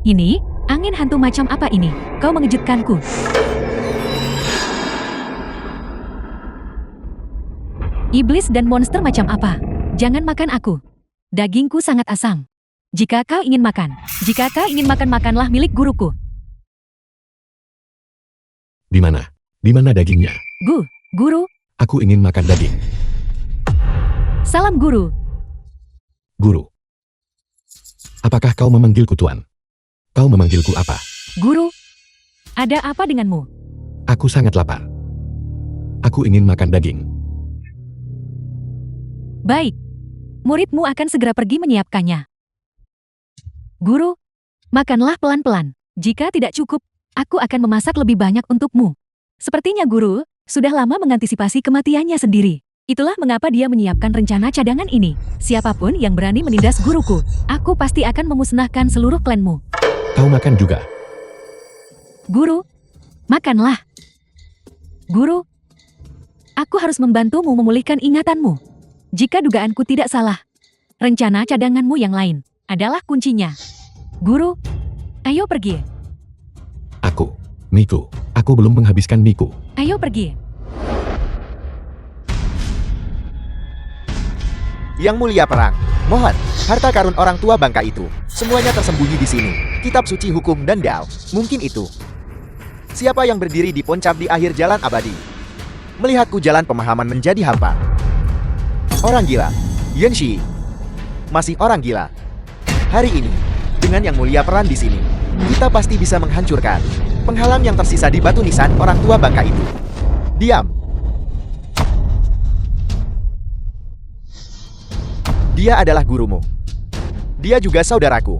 Ini, angin hantu macam apa ini? Kau mengejutkanku. Iblis dan monster macam apa? Jangan makan aku. Dagingku sangat asam. Jika kau ingin makan, makanlah milik guruku. Di mana? Di mana dagingnya? Guru, Aku ingin makan daging. salam guru. Guru. Apakah kau memanggilku Tuan? Kau memanggilku apa? Guru, ada apa denganmu? Aku sangat lapar. Aku ingin makan daging. Baik, muridmu akan segera pergi menyiapkannya. Guru, makanlah pelan-pelan. Jika tidak cukup, aku akan memasak lebih banyak untukmu. Sepertinya guru, sudah lama mengantisipasi kematiannya sendiri. Itulah mengapa dia menyiapkan rencana cadangan ini. Siapapun yang berani menindas guruku, aku pasti akan memusnahkan seluruh klanmu. Kau makan juga. Guru, makanlah. Guru, aku harus membantumu memulihkan ingatanmu. Jika dugaanku tidak salah, rencana cadanganmu yang lain adalah kuncinya. Guru, ayo pergi. Miku. Aku belum menghabiskan miku. Ayo pergi. Yang Mulia Perang, mohon, harta karun orang tua bangka itu, semuanya tersembunyi di sini. Kitab suci hukum dan Dao, mungkin itu. Siapa yang berdiri di Poncap di akhir jalan abadi? Melihatku jalan pemahaman menjadi hampa. Orang gila, Yenshi. Masih orang gila. Hari ini, dengan Yang Mulia Perang di sini, kita pasti bisa menghancurkan penghalang yang tersisa di batu nisan orang tua bangka itu. Diam. Dia adalah gurumu. Dia juga saudaraku.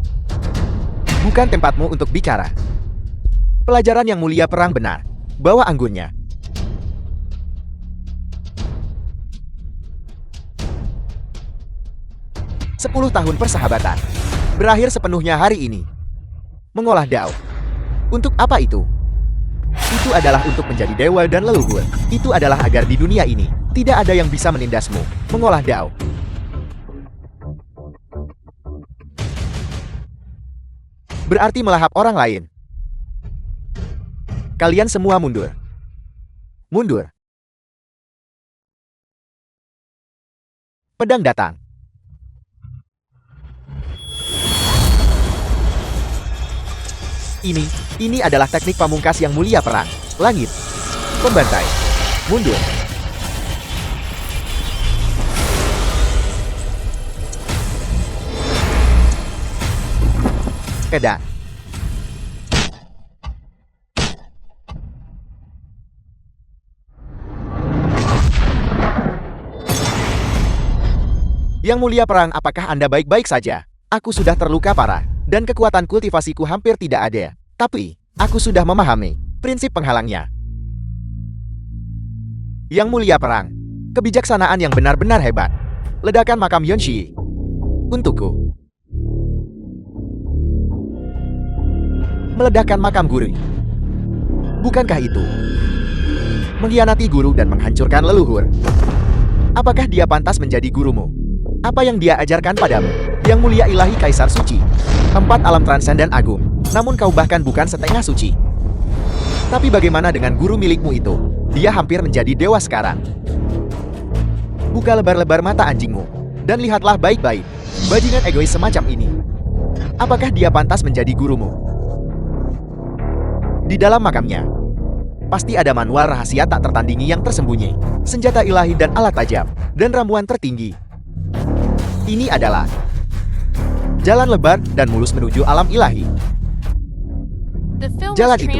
Bukan tempatmu untuk bicara. Pelajaran Yang Mulia Perang benar. Bawa anggunnya. Sepuluh tahun persahabatan. Berakhir sepenuhnya hari ini. Mengolah Dao. Untuk apa itu? Itu adalah untuk menjadi dewa dan leluhur. Itu adalah agar di dunia ini, tidak ada yang bisa menindasmu. Mengolah Dao. Berarti melahap orang lain. Kalian semua mundur. Mundur. Pedang datang. Ini adalah teknik pamungkas Yang Mulia Perang. Langit. Pembantai. Mundur. Pedang. Yang Mulia Perang, apakah Anda baik-baik saja? Aku sudah terluka parah. Dan kekuatan kultivasiku hampir tidak ada. Tapi, aku sudah memahami prinsip penghalangnya. Yang Mulia Perang, kebijaksanaan yang benar-benar hebat. Ledakan makam Yenshi. Untukku. Meledakkan makam guru. Bukankah itu mengkhianati guru dan menghancurkan leluhur? Apakah dia pantas menjadi gurumu? Apa yang dia ajarkan padamu? Yang Mulia Ilahi Kaisar Suci. 4 alam transenden agung. Namun kau bahkan bukan setengah suci. Tapi bagaimana dengan guru milikmu itu? Dia hampir menjadi dewa sekarang. Buka lebar-lebar mata anjingmu. Dan lihatlah baik-baik. Bajingan egois semacam ini. Apakah dia pantas menjadi gurumu? Di dalam makamnya, pasti ada manual rahasia tak tertandingi yang tersembunyi. Senjata ilahi dan alat tajam. Dan ramuan tertinggi. Ini adalah jalan lebar dan mulus menuju alam ilahi. Jalan itu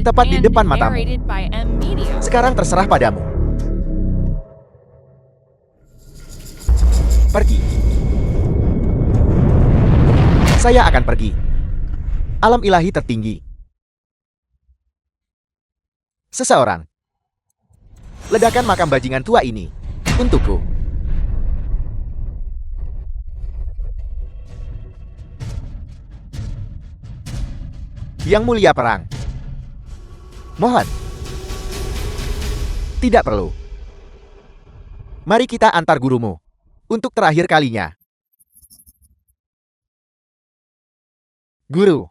tepat di depan matamu. Sekarang terserah padamu. Pergi. Saya akan pergi. Alam ilahi tertinggi. Seseorang. Ledakan makam bajingan tua ini. Untukku. Yang Mulia Perang. Mohon. Tidak perlu. Mari kita antar gurumu. Untuk terakhir kalinya. Guru.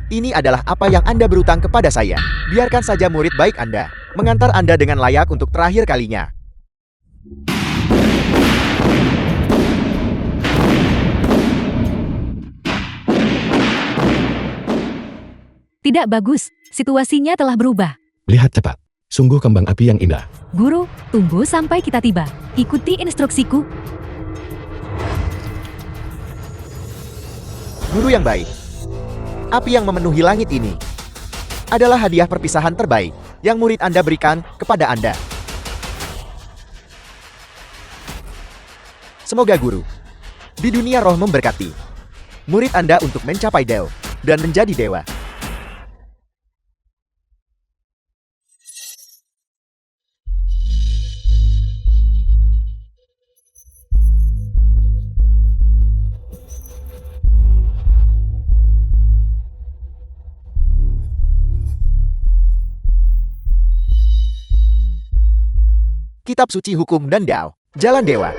Ini adalah apa yang Anda berutang kepada saya. Biarkan saja murid baik Anda mengantar Anda dengan layak untuk terakhir kalinya. Tidak bagus, situasinya telah berubah. Lihat cepat. Sungguh kembang api yang indah. Guru, tunggu sampai kita tiba. Ikuti instruksiku. Guru yang baik. Api yang memenuhi langit ini adalah hadiah perpisahan terbaik yang murid Anda berikan kepada Anda. Semoga guru di dunia roh memberkati murid Anda untuk mencapai Deo dan menjadi dewa. Kitab Suci Hukum dan Dao, Jalan Dewa.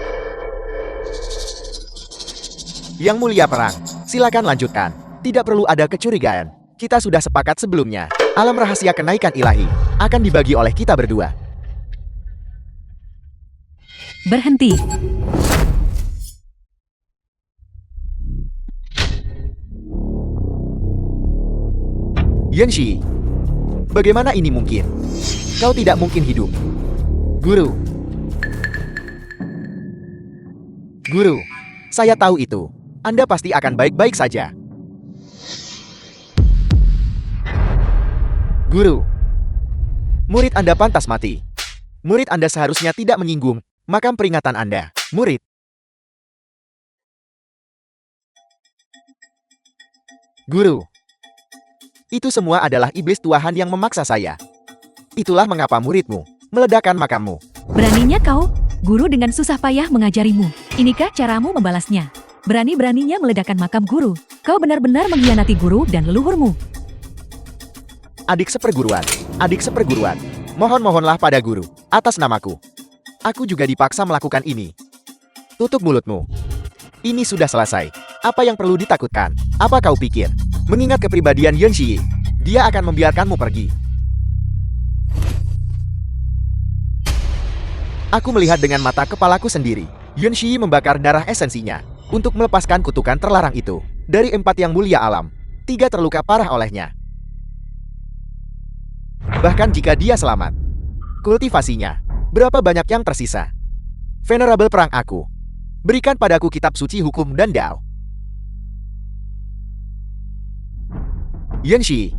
Yang mulia perang, silakan lanjutkan. Tidak perlu ada kecurigaan. Kita sudah sepakat sebelumnya. Alam rahasia kenaikan ilahi akan dibagi oleh kita berdua. Berhenti. Yanxi, bagaimana ini mungkin? Kau tidak mungkin hidup. Guru. Guru, saya tahu itu. Anda pasti akan baik-baik saja. Guru, murid Anda pantas mati. Murid Anda seharusnya tidak menyinggung makam peringatan Anda. Murid. Guru, itu semua adalah iblis tuahan yang memaksa saya. Itulah mengapa muridmu meledakkan makammu. Beraninya kau, guru dengan susah payah mengajarimu. Inikah caramu membalasnya? Berani-beraninya meledakkan makam guru. Kau benar-benar mengkhianati guru dan leluhurmu. Adik seperguruan, mohon-mohonlah pada guru, atas namaku. Aku juga dipaksa melakukan ini. Tutup mulutmu. Ini sudah selesai. Apa yang perlu ditakutkan? Apa kau pikir? Mengingat kepribadian Yanxi, dia akan membiarkanmu pergi. Aku melihat dengan mata kepalaku sendiri. Yanxi membakar darah esensinya untuk melepaskan kutukan terlarang itu. Dari 4 yang mulia alam, 3 terluka parah olehnya. Bahkan jika dia selamat, kultivasinya, berapa banyak yang tersisa? Venerable perang aku, berikan padaku kitab suci hukum dan Dao. Yanxi,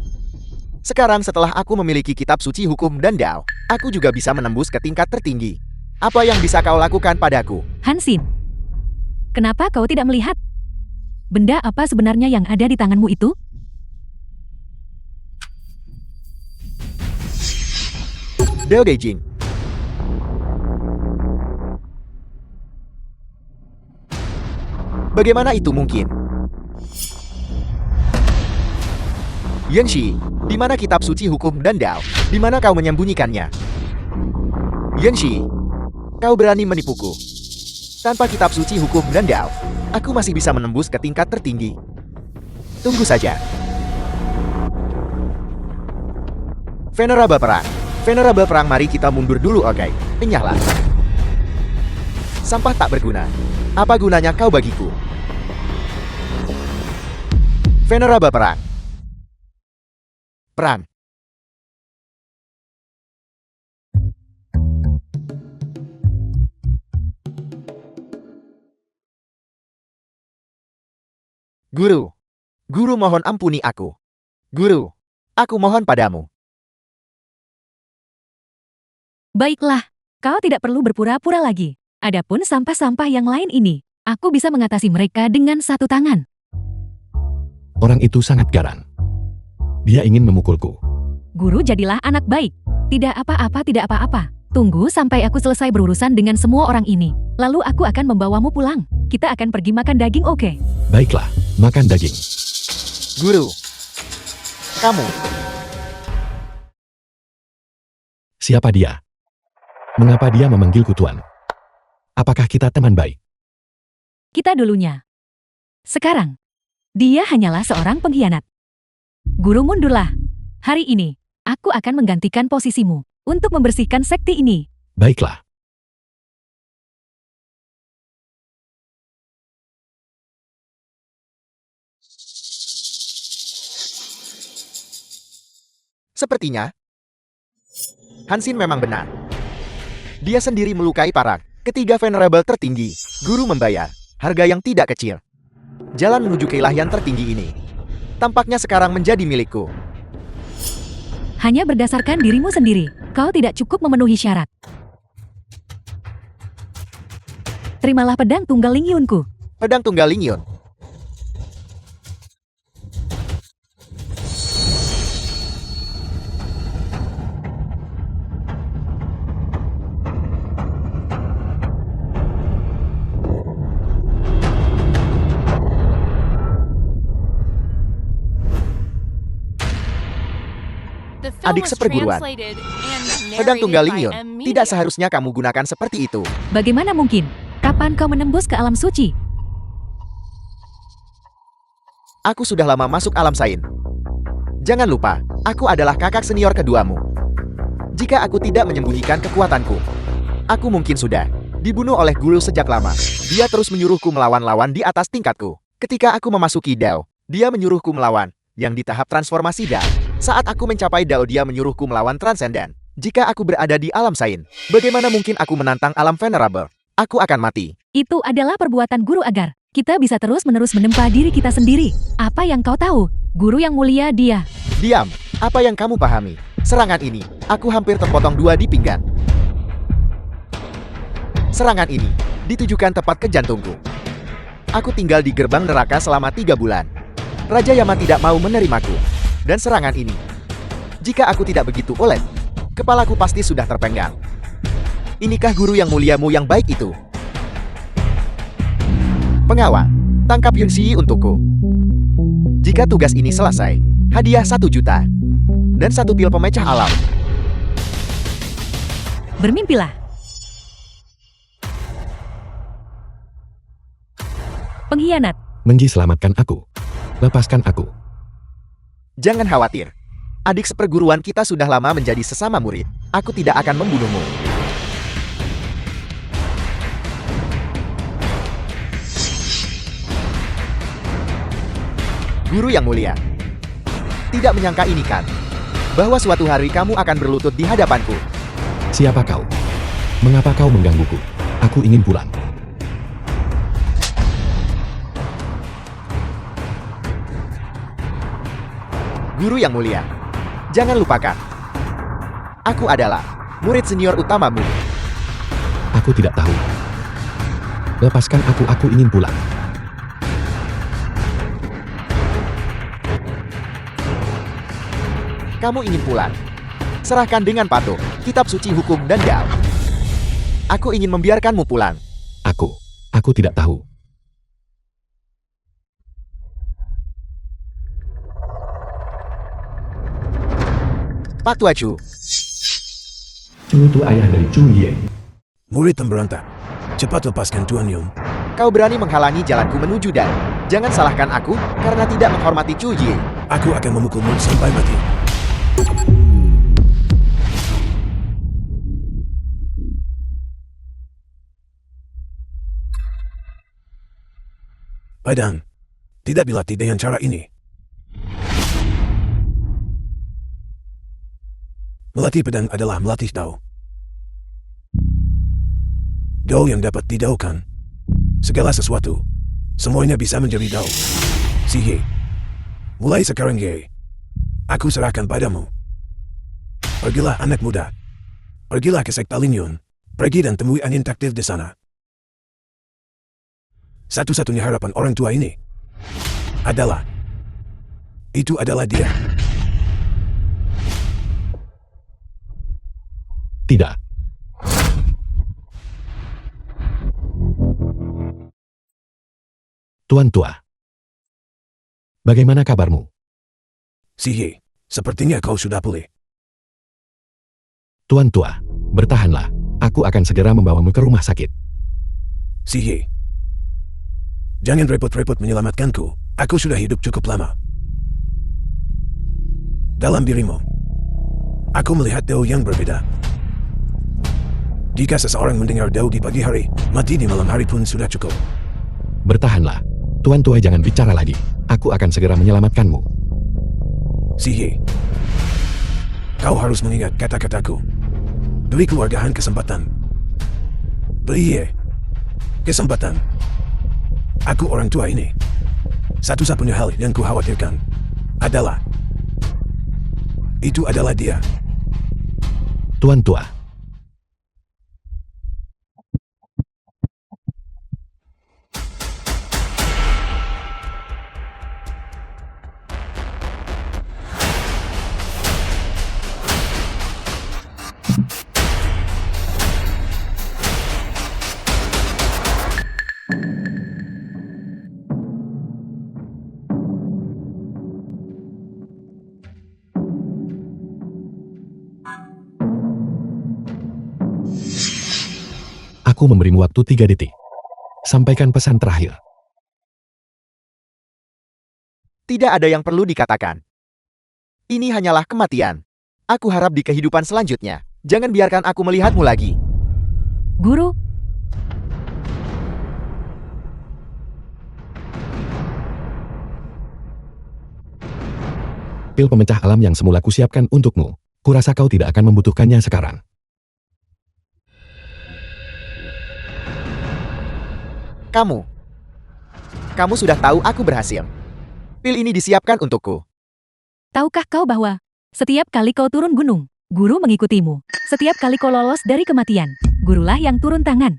sekarang setelah aku memiliki kitab suci hukum dan Dao, aku juga bisa menembus ke tingkat tertinggi. Apa yang bisa kau lakukan padaku? Hansin, kenapa kau tidak melihat? Benda apa sebenarnya yang ada di tanganmu itu? Dao Deijing. Bagaimana itu mungkin? Yanxi, di mana kitab suci hukum dan Dao? Di mana kau menyembunyikannya? Yanxi, kau berani menipuku. Tanpa kitab suci hukum dan Dao, aku masih bisa menembus ke tingkat tertinggi. Tunggu saja. Venerable perang, mari kita mundur dulu, oke? Enyahlah. Sampah tak berguna. Apa gunanya kau bagiku? Venerable perang. Guru mohon ampuni aku. Guru, aku mohon padamu. Baiklah, kau tidak perlu berpura-pura lagi. Adapun sampah-sampah yang lain ini, aku bisa mengatasi mereka dengan satu tangan. Orang itu sangat garang. Dia ingin memukulku. Guru jadilah anak baik. Tidak apa-apa. Tunggu sampai aku selesai berurusan dengan semua orang ini. Lalu aku akan membawamu pulang. Kita akan pergi makan daging, oke? Baiklah, makan daging. Guru, kamu. Siapa dia? Mengapa dia memanggilku Tuan? Apakah kita teman baik? Kita dulunya. Sekarang, dia hanyalah seorang pengkhianat. Guru mundurlah. Hari ini, aku akan menggantikan posisimu untuk membersihkan sekti ini. Baiklah. Sepertinya, Hansin memang benar. Dia sendiri melukai parang. Ketiga venerable tertinggi, guru membayar harga yang tidak kecil. Jalan menuju keilahian tertinggi ini tampaknya sekarang menjadi milikku. Hanya berdasarkan dirimu sendiri, kau tidak cukup memenuhi syarat. Terimalah pedang tunggal Lingyunku. Pedang tunggal Lingyun. Adik seperguruan. Pedang tunggal Lingyun. Tidak seharusnya kamu gunakan seperti itu. Bagaimana mungkin? Kapan kau menembus ke alam suci? Aku sudah lama masuk alam Sain. Jangan lupa, aku adalah kakak senior keduamu. Jika aku tidak menyembunyikan kekuatanku, aku mungkin sudah dibunuh oleh guru sejak lama. Dia terus menyuruhku melawan lawan di atas tingkatku. Ketika aku memasuki Dao, dia menyuruhku melawan yang di tahap transformasi Dao. Saat aku mencapai Dao, dia menyuruhku melawan transenden. Jika aku berada di alam Sain, bagaimana mungkin aku menantang alam venerable? Aku akan mati. Itu adalah perbuatan guru agar kita bisa terus-menerus menempa diri kita sendiri. Apa yang kau tahu? Guru yang mulia dia. Diam. Apa yang kamu pahami? Serangan ini, aku hampir terpotong dua di pinggang. Serangan ini ditujukan tepat ke jantungku. Aku tinggal di gerbang neraka selama 3 bulan. Raja Yama tidak mau menerimaku. Dan serangan ini, jika aku tidak begitu oleh, kepalaku pasti sudah terpenggal. Inikah guru yang muliamu yang baik itu? Pengawal, tangkap Yun Xi untukku. Jika tugas ini selesai, hadiah 1 juta. Dan 1 pil pemecah alam. Bermimpilah. Pengkhianat. Menji, selamatkan aku. Lepaskan aku. Jangan khawatir. Adik seperguruan kita sudah lama menjadi sesama murid. Aku tidak akan membunuhmu. Guru yang mulia. Tidak menyangka ini kan? Bahwa suatu hari kamu akan berlutut di hadapanku. Siapa kau? Mengapa kau menggangguku? Aku ingin pulang. Guru yang mulia, jangan lupakan. Aku adalah murid senior utamamu. Aku tidak tahu. Lepaskan aku ingin pulang. Kamu ingin pulang? Serahkan dengan patuh kitab suci hukum dan Dao. Aku ingin membiarkanmu pulang. Aku tidak tahu. Pak Tua Chu. Chu itu ayah dari Chu Ye. Murid pemberontak. Cepat lepaskan Tuan Yun. Kau berani menghalangi jalanku menuju Dao. Jangan salahkan aku karena tidak menghormati Chu Ye. Aku akan memukulmu sampai mati. Pedang. Tidak dilatih dengan cara ini. Melatih pedang adalah melatih Dao. Dao yang dapat didaukan. Segala sesuatu. Semuanya bisa menjadi Dao. Si Ye. Mulai sekarang Ye. Aku serahkan padamu. Pergilah anak muda. Pergilah ke sekte Lingyun. Pergi dan temui angin takdir di sana. Satu-satunya harapan orang tua ini adalah dia. Tidak. Tuan tua. Bagaimana kabarmu? Si Ye, sepertinya kau sudah pulih. Tuan tua, bertahanlah. Aku akan segera membawamu ke rumah sakit. Si Ye, jangan repot-repot menyelamatkanku. Aku sudah hidup cukup lama. Dalam dirimu, aku melihat Dao yang berbeda. Jika seseorang mendengar Dao di pagi hari, mati di malam hari pun sudah cukup. Bertahanlah. Tuan tua jangan bicara lagi. Aku akan segera menyelamatkanmu. Sihe, kau harus mengingat kata-kataku. Beri keluargaan kesempatan. Beri kesempatan. Aku orang tua ini. Satu-satunya hal yang kukhawatirkan adalah itu adalah dia. Tuan tua. Aku memberimu waktu 3 detik. Sampaikan pesan terakhir. Tidak ada yang perlu dikatakan. Ini hanyalah kematian. Aku harap di kehidupan selanjutnya, jangan biarkan aku melihatmu lagi. Guru, Pil pemecah alam yang semula kusiapkan untukmu. Kurasa kau tidak akan membutuhkannya sekarang. Kamu sudah tahu aku berhasil. Pil ini disiapkan untukku. tahukah kau bahwa setiap kali kau turun gunung, guru mengikutimu. Setiap kali kau lolos dari kematian, gurulah yang turun tangan.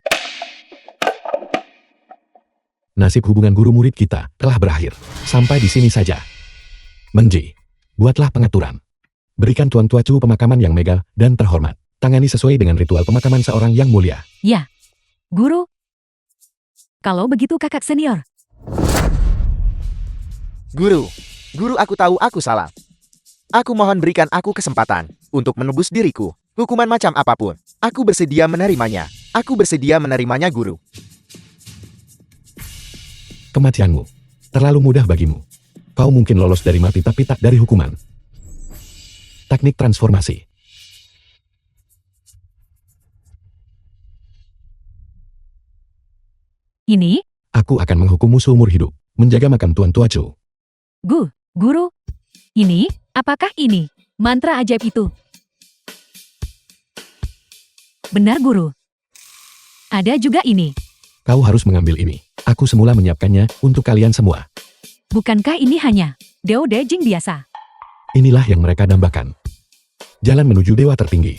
Nasib hubungan guru murid kita telah berakhir. Sampai di sini saja. Menji, buatlah pengaturan. Berikan Tuan Tua Chu pemakaman yang megah dan terhormat. Tangani sesuai dengan ritual pemakaman seorang yang mulia. Ya, guru. Kalau begitu kakak senior. Guru, aku tahu aku salah. Aku mohon berikan aku kesempatan untuk menebus diriku. Hukuman macam apapun, aku bersedia menerimanya. Aku bersedia menerimanya, guru. Kematianmu terlalu mudah bagimu. Kau mungkin lolos dari mati tapi tak dari hukuman. Teknik transformasi. Ini, Aku akan menghukummu seumur hidup. Menjaga makam Tuan Tua Chu. guru. Ini, apakah ini? Mantra ajaib itu. Benar guru. Ada juga ini. Kau harus mengambil ini. Aku semula menyiapkannya untuk kalian semua. Bukankah ini hanya Dao De Jing biasa? Inilah yang mereka dambakan. Jalan menuju dewa tertinggi.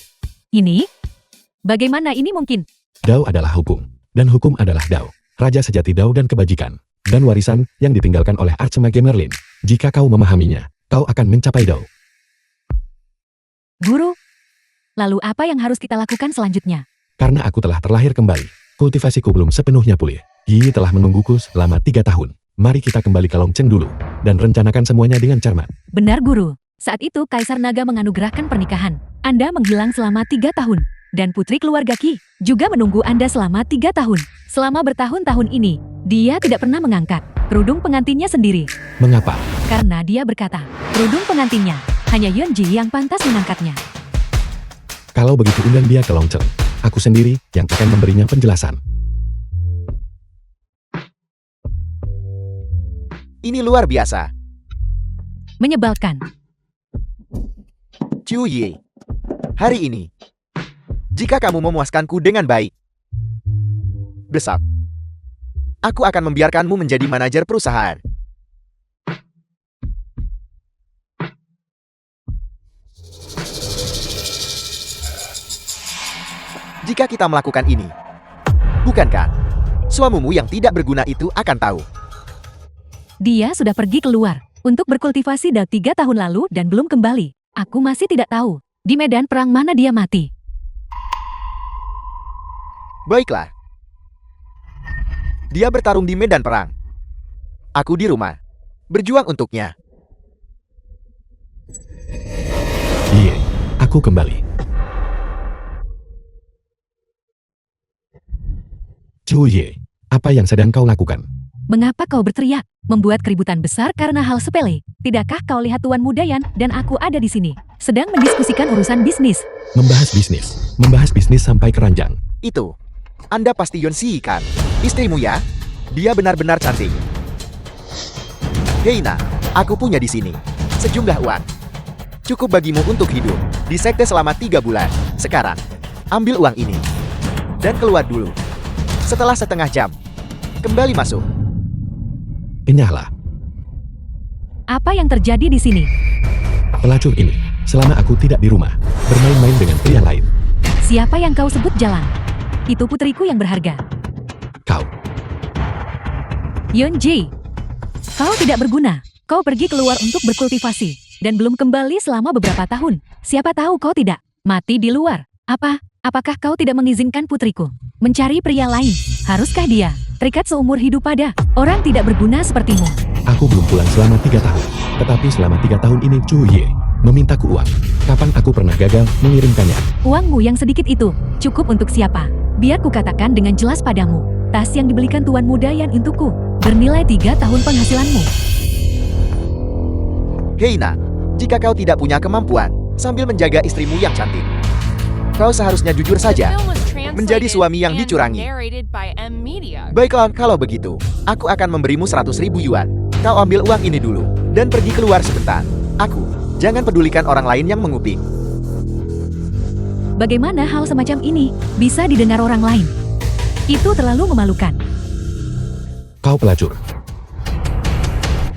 Ini? Bagaimana ini mungkin? Dao adalah hukum. Dan hukum adalah Dao. Raja sejati Dao dan kebajikan. Dan warisan yang ditinggalkan oleh Archmage Merlin. Jika kau memahaminya, kau akan mencapai Dao. Guru. Lalu apa yang harus kita lakukan selanjutnya? Karena aku telah terlahir kembali. Kultivasiku belum sepenuhnya pulih. Yi telah menungguku selama 3 tahun. Mari kita kembali ke Longcheng dulu. Dan rencanakan semuanya dengan cermat. Benar guru. Saat itu Kaisar Naga menganugerahkan pernikahan. Anda menghilang selama 3 tahun. Dan putri keluarga Qi juga menunggu Anda selama 3 tahun. Selama bertahun-tahun ini, dia tidak pernah mengangkat kerudung pengantinnya sendiri. Mengapa? Karena dia berkata, kerudung pengantinnya, hanya Yunji yang pantas mengangkatnya. Kalau begitu undang dia ke Longcheng. Aku sendiri yang akan memberinya penjelasan. Ini luar biasa. Menyebalkan. Chu Yi. Hari ini, jika kamu memuaskanku dengan baik, besok, aku akan membiarkanmu menjadi manajer perusahaan. Jika kita melakukan ini, bukankah suamimu yang tidak berguna itu akan tahu? Dia sudah pergi keluar untuk berkultivasi Dao 3 tahun lalu dan belum kembali. Aku masih tidak tahu di medan perang mana dia mati. Baiklah. Dia bertarung di medan perang. Aku di rumah, berjuang untuknya. Iya, aku kembali. Chu Ye, apa yang sedang kau lakukan? Mengapa kau berteriak? Membuat keributan besar karena hal sepele. Tidakkah kau lihat Tuan Mudayan dan aku ada di sini, sedang mendiskusikan urusan bisnis? Membahas bisnis sampai keranjang. Itu. Anda pasti Yonsi kan? Istrimu ya? Dia benar-benar cantik. Heina, aku punya di sini sejumlah uang. Cukup bagimu untuk hidup di sekte selama 3 bulan. Sekarang, ambil uang ini dan keluar dulu. Setelah setengah jam, kembali masuk. Enyahlah. Apa yang terjadi di sini? Pelacur ini, selama aku tidak di rumah, bermain-main dengan pria lain. Siapa yang kau sebut jalan? Itu putriku yang berharga. Kau, Yeonji, kau tidak berguna. Kau pergi keluar untuk berkultivasi dan belum kembali selama beberapa tahun. Siapa tahu kau tidak mati di luar. Apakah kau tidak mengizinkan putriku mencari pria lain? Haruskah dia terikat seumur hidup pada orang tidak berguna sepertimu? aku belum pulang selama 3 tahun. Tetapi selama 3 tahun ini Chu Ye memintaku uang. Kapan aku pernah gagal mengirimkannya? Uangmu yang sedikit itu cukup untuk siapa? Biar kukatakan dengan jelas padamu. Tas yang dibelikan Tuan Mudayan untukku bernilai 3 tahun penghasilanmu. Heina, jika kau tidak punya kemampuan sambil menjaga istrimu yang cantik, kau seharusnya jujur saja menjadi suami yang dicurangi. Baiklah, kalau begitu, aku akan memberimu 100.000 yuan. Kau ambil uang ini dulu dan pergi keluar sebentar. Jangan pedulikan orang lain yang menguping. Bagaimana hal semacam ini bisa didengar orang lain? Itu terlalu memalukan. Kau pelacur.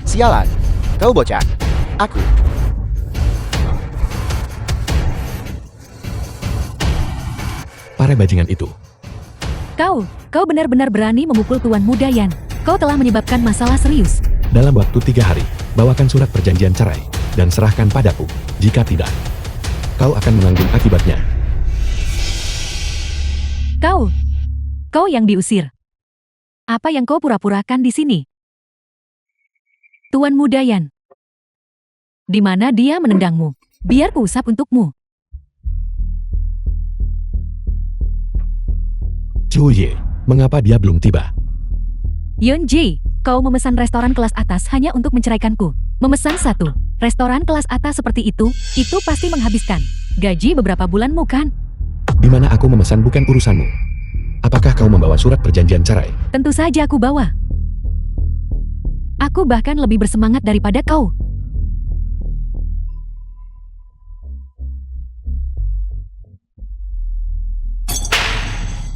Sialan, kau bocah. Para bajingan itu. Kau benar-benar berani memukul Tuan Mudayan. Kau telah menyebabkan masalah serius. Dalam waktu 3 hari, bawakan surat perjanjian cerai dan serahkan padaku. Jika tidak, kau akan menanggung akibatnya. Kau yang diusir. Apa yang kau pura-purakan di sini? Tuan Mudayan. Di mana dia menendangmu? Biar kuusap untukmu. Chu Ye, mengapa dia belum tiba? Yeonji, kau memesan restoran kelas atas hanya untuk menceraikanku. Memesan satu restoran kelas atas seperti itu pasti menghabiskan gaji beberapa bulanmu kan? Di mana aku memesan bukan urusanmu. Apakah kau membawa surat perjanjian cerai? Tentu saja aku bawa. Aku bahkan lebih bersemangat daripada kau.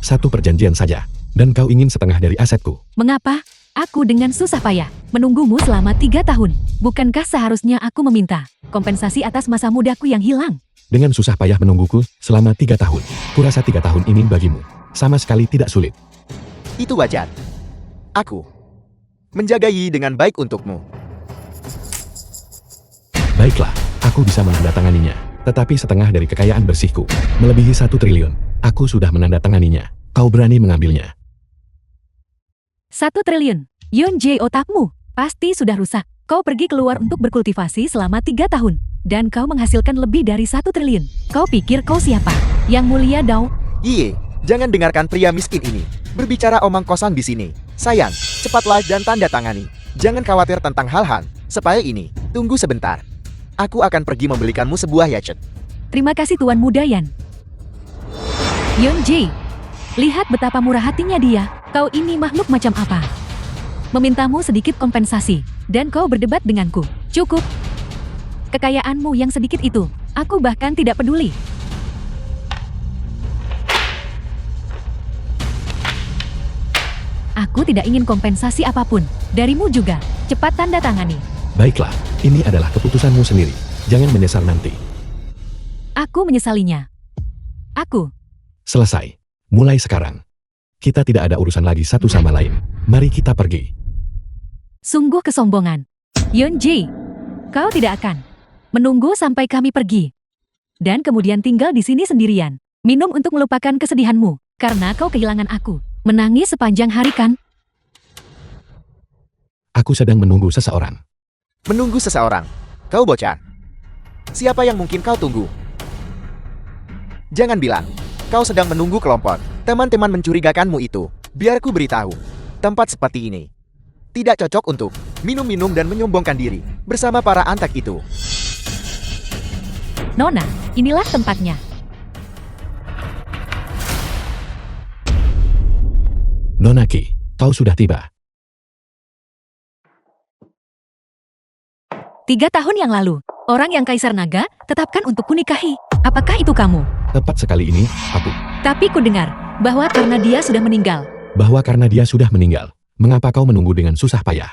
Satu perjanjian saja, dan kau ingin setengah dari asetku. Mengapa? Aku dengan susah payah menunggumu selama 3 tahun. Bukankah seharusnya aku meminta kompensasi atas masa mudaku yang hilang? Dengan susah payah menungguku selama 3 tahun. Kurasa 3 tahun ini bagimu sama sekali tidak sulit. Itu wajar. Aku menjaga Yi dengan baik untukmu. Baiklah, aku bisa menandatanganinya. Tetapi setengah dari kekayaan bersihku, melebihi 1 triliun, aku sudah menandatanganinya. Kau berani mengambilnya? 1 triliun. Yeonji, otakmu pasti sudah rusak. Kau pergi keluar untuk berkultivasi selama 3 tahun. Dan kau menghasilkan lebih dari 1 triliun. Kau pikir kau siapa? Yang mulia Dao? Yi, jangan dengarkan pria miskin ini berbicara omong kosong di sini. Sayang, cepatlah dan tanda tangani. Jangan khawatir tentang hal-hal sepaya ini. Tunggu sebentar. Aku akan pergi membelikanmu sebuah yachet. Terima kasih Tuan Mudayan. Yeonji, lihat betapa murah hatinya dia. Kau ini makhluk macam apa? Memintamu sedikit kompensasi, dan kau berdebat denganku. Cukup. Kekayaanmu yang sedikit itu, aku bahkan tidak peduli. Aku tidak ingin kompensasi apapun. Darimu juga. Cepat tanda tangani. Baiklah, ini adalah keputusanmu sendiri. Jangan menyesal nanti. Aku menyesalinya. Aku. Selesai. Mulai sekarang. Kita tidak ada urusan lagi satu sama lain. Mari kita pergi. Sungguh kesombongan. Yeonji, kau tidak akan menunggu sampai kami pergi. Dan kemudian tinggal di sini sendirian. Minum untuk melupakan kesedihanmu. Karena kau kehilangan aku. Menangis sepanjang hari kan? Aku sedang menunggu seseorang. Menunggu seseorang? Kau bocah. Siapa yang mungkin kau tunggu? Jangan bilang kau sedang menunggu kelompok teman-teman mencurigakanmu itu. Biar ku beritahu. Tempat seperti ini tidak cocok untuk minum-minum dan menyombongkan diri bersama para antek itu. Nona, inilah tempatnya. Nona Ki, kau sudah tiba. 3 tahun yang lalu, orang yang Kaisar Naga tetapkan untuk kunikahi. Apakah itu kamu? Tepat sekali ini, aku. Tapi ku dengar bahwa karena dia sudah meninggal. Bahwa karena dia sudah meninggal, mengapa kau menunggu dengan susah payah?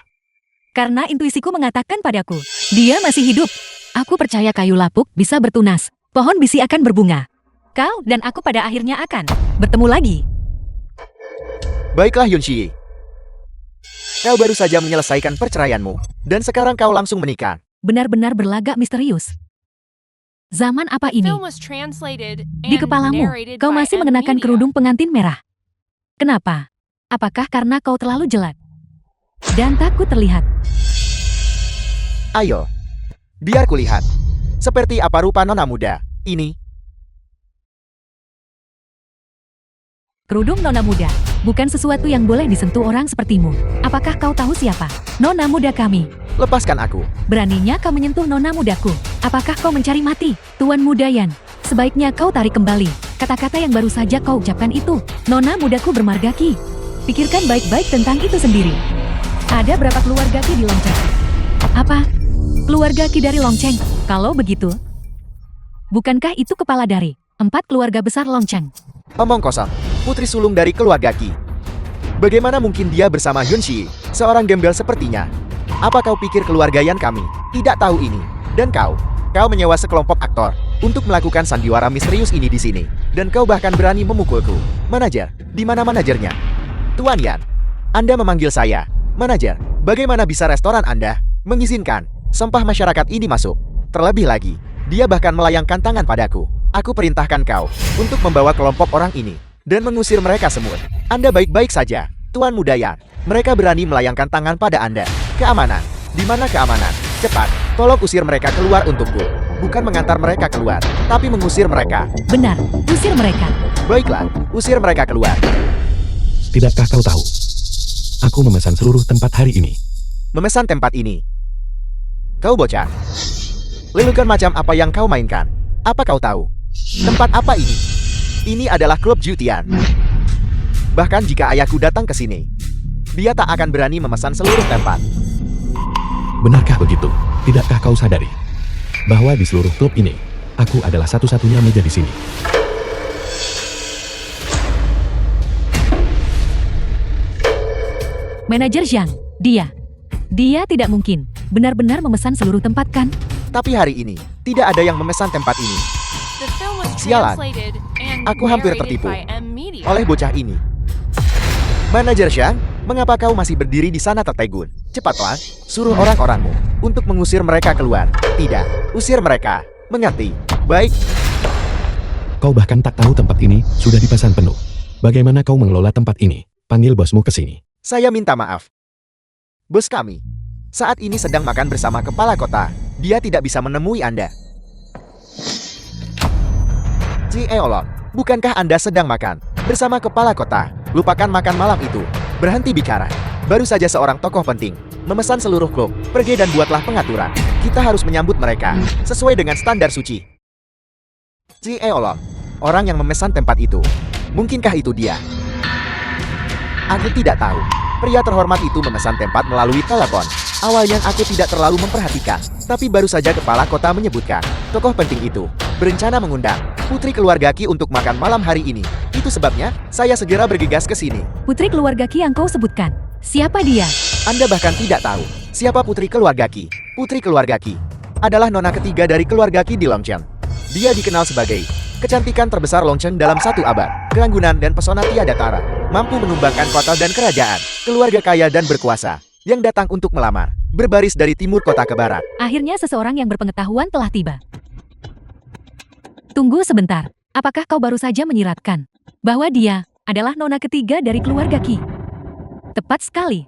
Karena intuisiku mengatakan padaku, dia masih hidup. Aku percaya kayu lapuk bisa bertunas, pohon bisi akan berbunga. Kau dan aku pada akhirnya akan bertemu lagi. Baiklah Yunshi. Kau baru saja menyelesaikan perceraianmu, dan sekarang kau langsung menikah. Benar-benar berlagak misterius. Zaman apa ini? Di kepalamu, kau masih mengenakan kerudung pengantin merah. Kenapa? Apakah karena kau terlalu jelat? Dan takut terlihat. Ayo, biar kulihat. Seperti apa rupa nona muda ini? Kerudung nona muda, bukan sesuatu yang boleh disentuh orang sepertimu. Apakah kau tahu siapa nona muda kami? Lepaskan aku. Beraninya kau menyentuh nona mudaku. Apakah kau mencari mati, Tuan Mudayan? Sebaiknya kau tarik kembali kata-kata yang baru saja kau ucapkan itu. Nona mudaku bermarga Ki. Pikirkan baik-baik tentang itu sendiri. Ada berapa keluarga Ki di Longcheng? Apa? Keluarga Ki dari Longcheng? Kalau begitu, bukankah itu kepala dari 4 keluarga besar Longcheng? Omong kosong, putri sulung dari keluarga Ki. Bagaimana mungkin dia bersama Yunshi, seorang gembel sepertinya? Apa kau pikir keluarga Yan kami tidak tahu ini? Dan kau menyewa sekelompok aktor untuk melakukan sandiwara misterius ini di sini. Dan kau bahkan berani memukulku. Manajer, di mana manajernya? Tuan Yan, Anda memanggil saya. Manajer, bagaimana bisa restoran Anda mengizinkan sampah masyarakat ini masuk? Terlebih lagi, dia bahkan melayangkan tangan padaku. Aku perintahkan kau untuk membawa kelompok orang ini dan mengusir mereka semua. Anda baik-baik saja, Tuan Mudayan. Mereka berani melayangkan tangan pada Anda. Keamanan. Di mana keamanan? Cepat, tolong usir mereka keluar untukku. Bukan mengantar mereka keluar, tapi mengusir mereka. Benar, usir mereka. Baiklah, usir mereka keluar. Tidakkah kau tahu? Aku memesan seluruh tempat hari ini. Memesan tempat ini. Kau bocah. Lelukan macam apa yang kau mainkan? Apa kau tahu? Tempat apa ini? Ini adalah klub Jutian. Bahkan jika ayahku datang ke sini, dia tak akan berani memesan seluruh tempat. Benarkah begitu? Tidakkah kau sadari bahwa di seluruh klub ini, aku adalah satu-satunya meja di sini? Manajer Zhang, dia tidak mungkin benar-benar memesan seluruh tempat kan? Tapi hari ini, tidak ada yang memesan tempat ini. Sialan, aku hampir tertipu oleh bocah ini. Manajer Zhang, mengapa kau masih berdiri di sana tertegun? Cepatlah, suruh orang-orangmu untuk mengusir mereka keluar. Tidak, usir mereka. Mengerti? Baik. Kau bahkan tak tahu tempat ini sudah dipesan penuh. Bagaimana kau mengelola tempat ini? Panggil bosmu ke sini. Saya minta maaf. Bos kami saat ini sedang makan bersama kepala kota. Dia tidak bisa menemui Anda. Ji Eolon, bukankah Anda sedang makan bersama kepala kota? Lupakan makan malam itu. Berhenti bicara. Baru saja seorang tokoh penting memesan seluruh klub. Pergi dan buatlah pengaturan. Kita harus menyambut mereka sesuai dengan standar suci. Ji Eolon, orang yang memesan tempat itu. Mungkinkah itu dia? Aku tidak tahu. Pria terhormat itu memesan tempat melalui telepon. Awalnya aku tidak terlalu memperhatikan, tapi baru saja kepala kota menyebutkan tokoh penting itu berencana mengundang putri keluarga Ki untuk makan malam hari ini. Itu sebabnya saya segera bergegas ke sini. Putri keluarga Ki yang kau sebutkan, siapa dia? Anda bahkan tidak tahu siapa putri keluarga Ki. Putri keluarga Ki adalah nona ketiga dari keluarga Ki di Longcheng. Dia dikenal sebagai kecantikan terbesar Longcheng dalam 1 abad. Keanggunan dan pesona tiada tara, mampu menumbangkan kota dan kerajaan. Keluarga kaya dan berkuasa yang datang untuk melamar, berbaris dari timur kota ke barat. Akhirnya seseorang yang berpengetahuan telah tiba. Tunggu sebentar, apakah kau baru saja menyiratkan bahwa dia adalah nona ketiga dari keluarga Ki? Tepat sekali.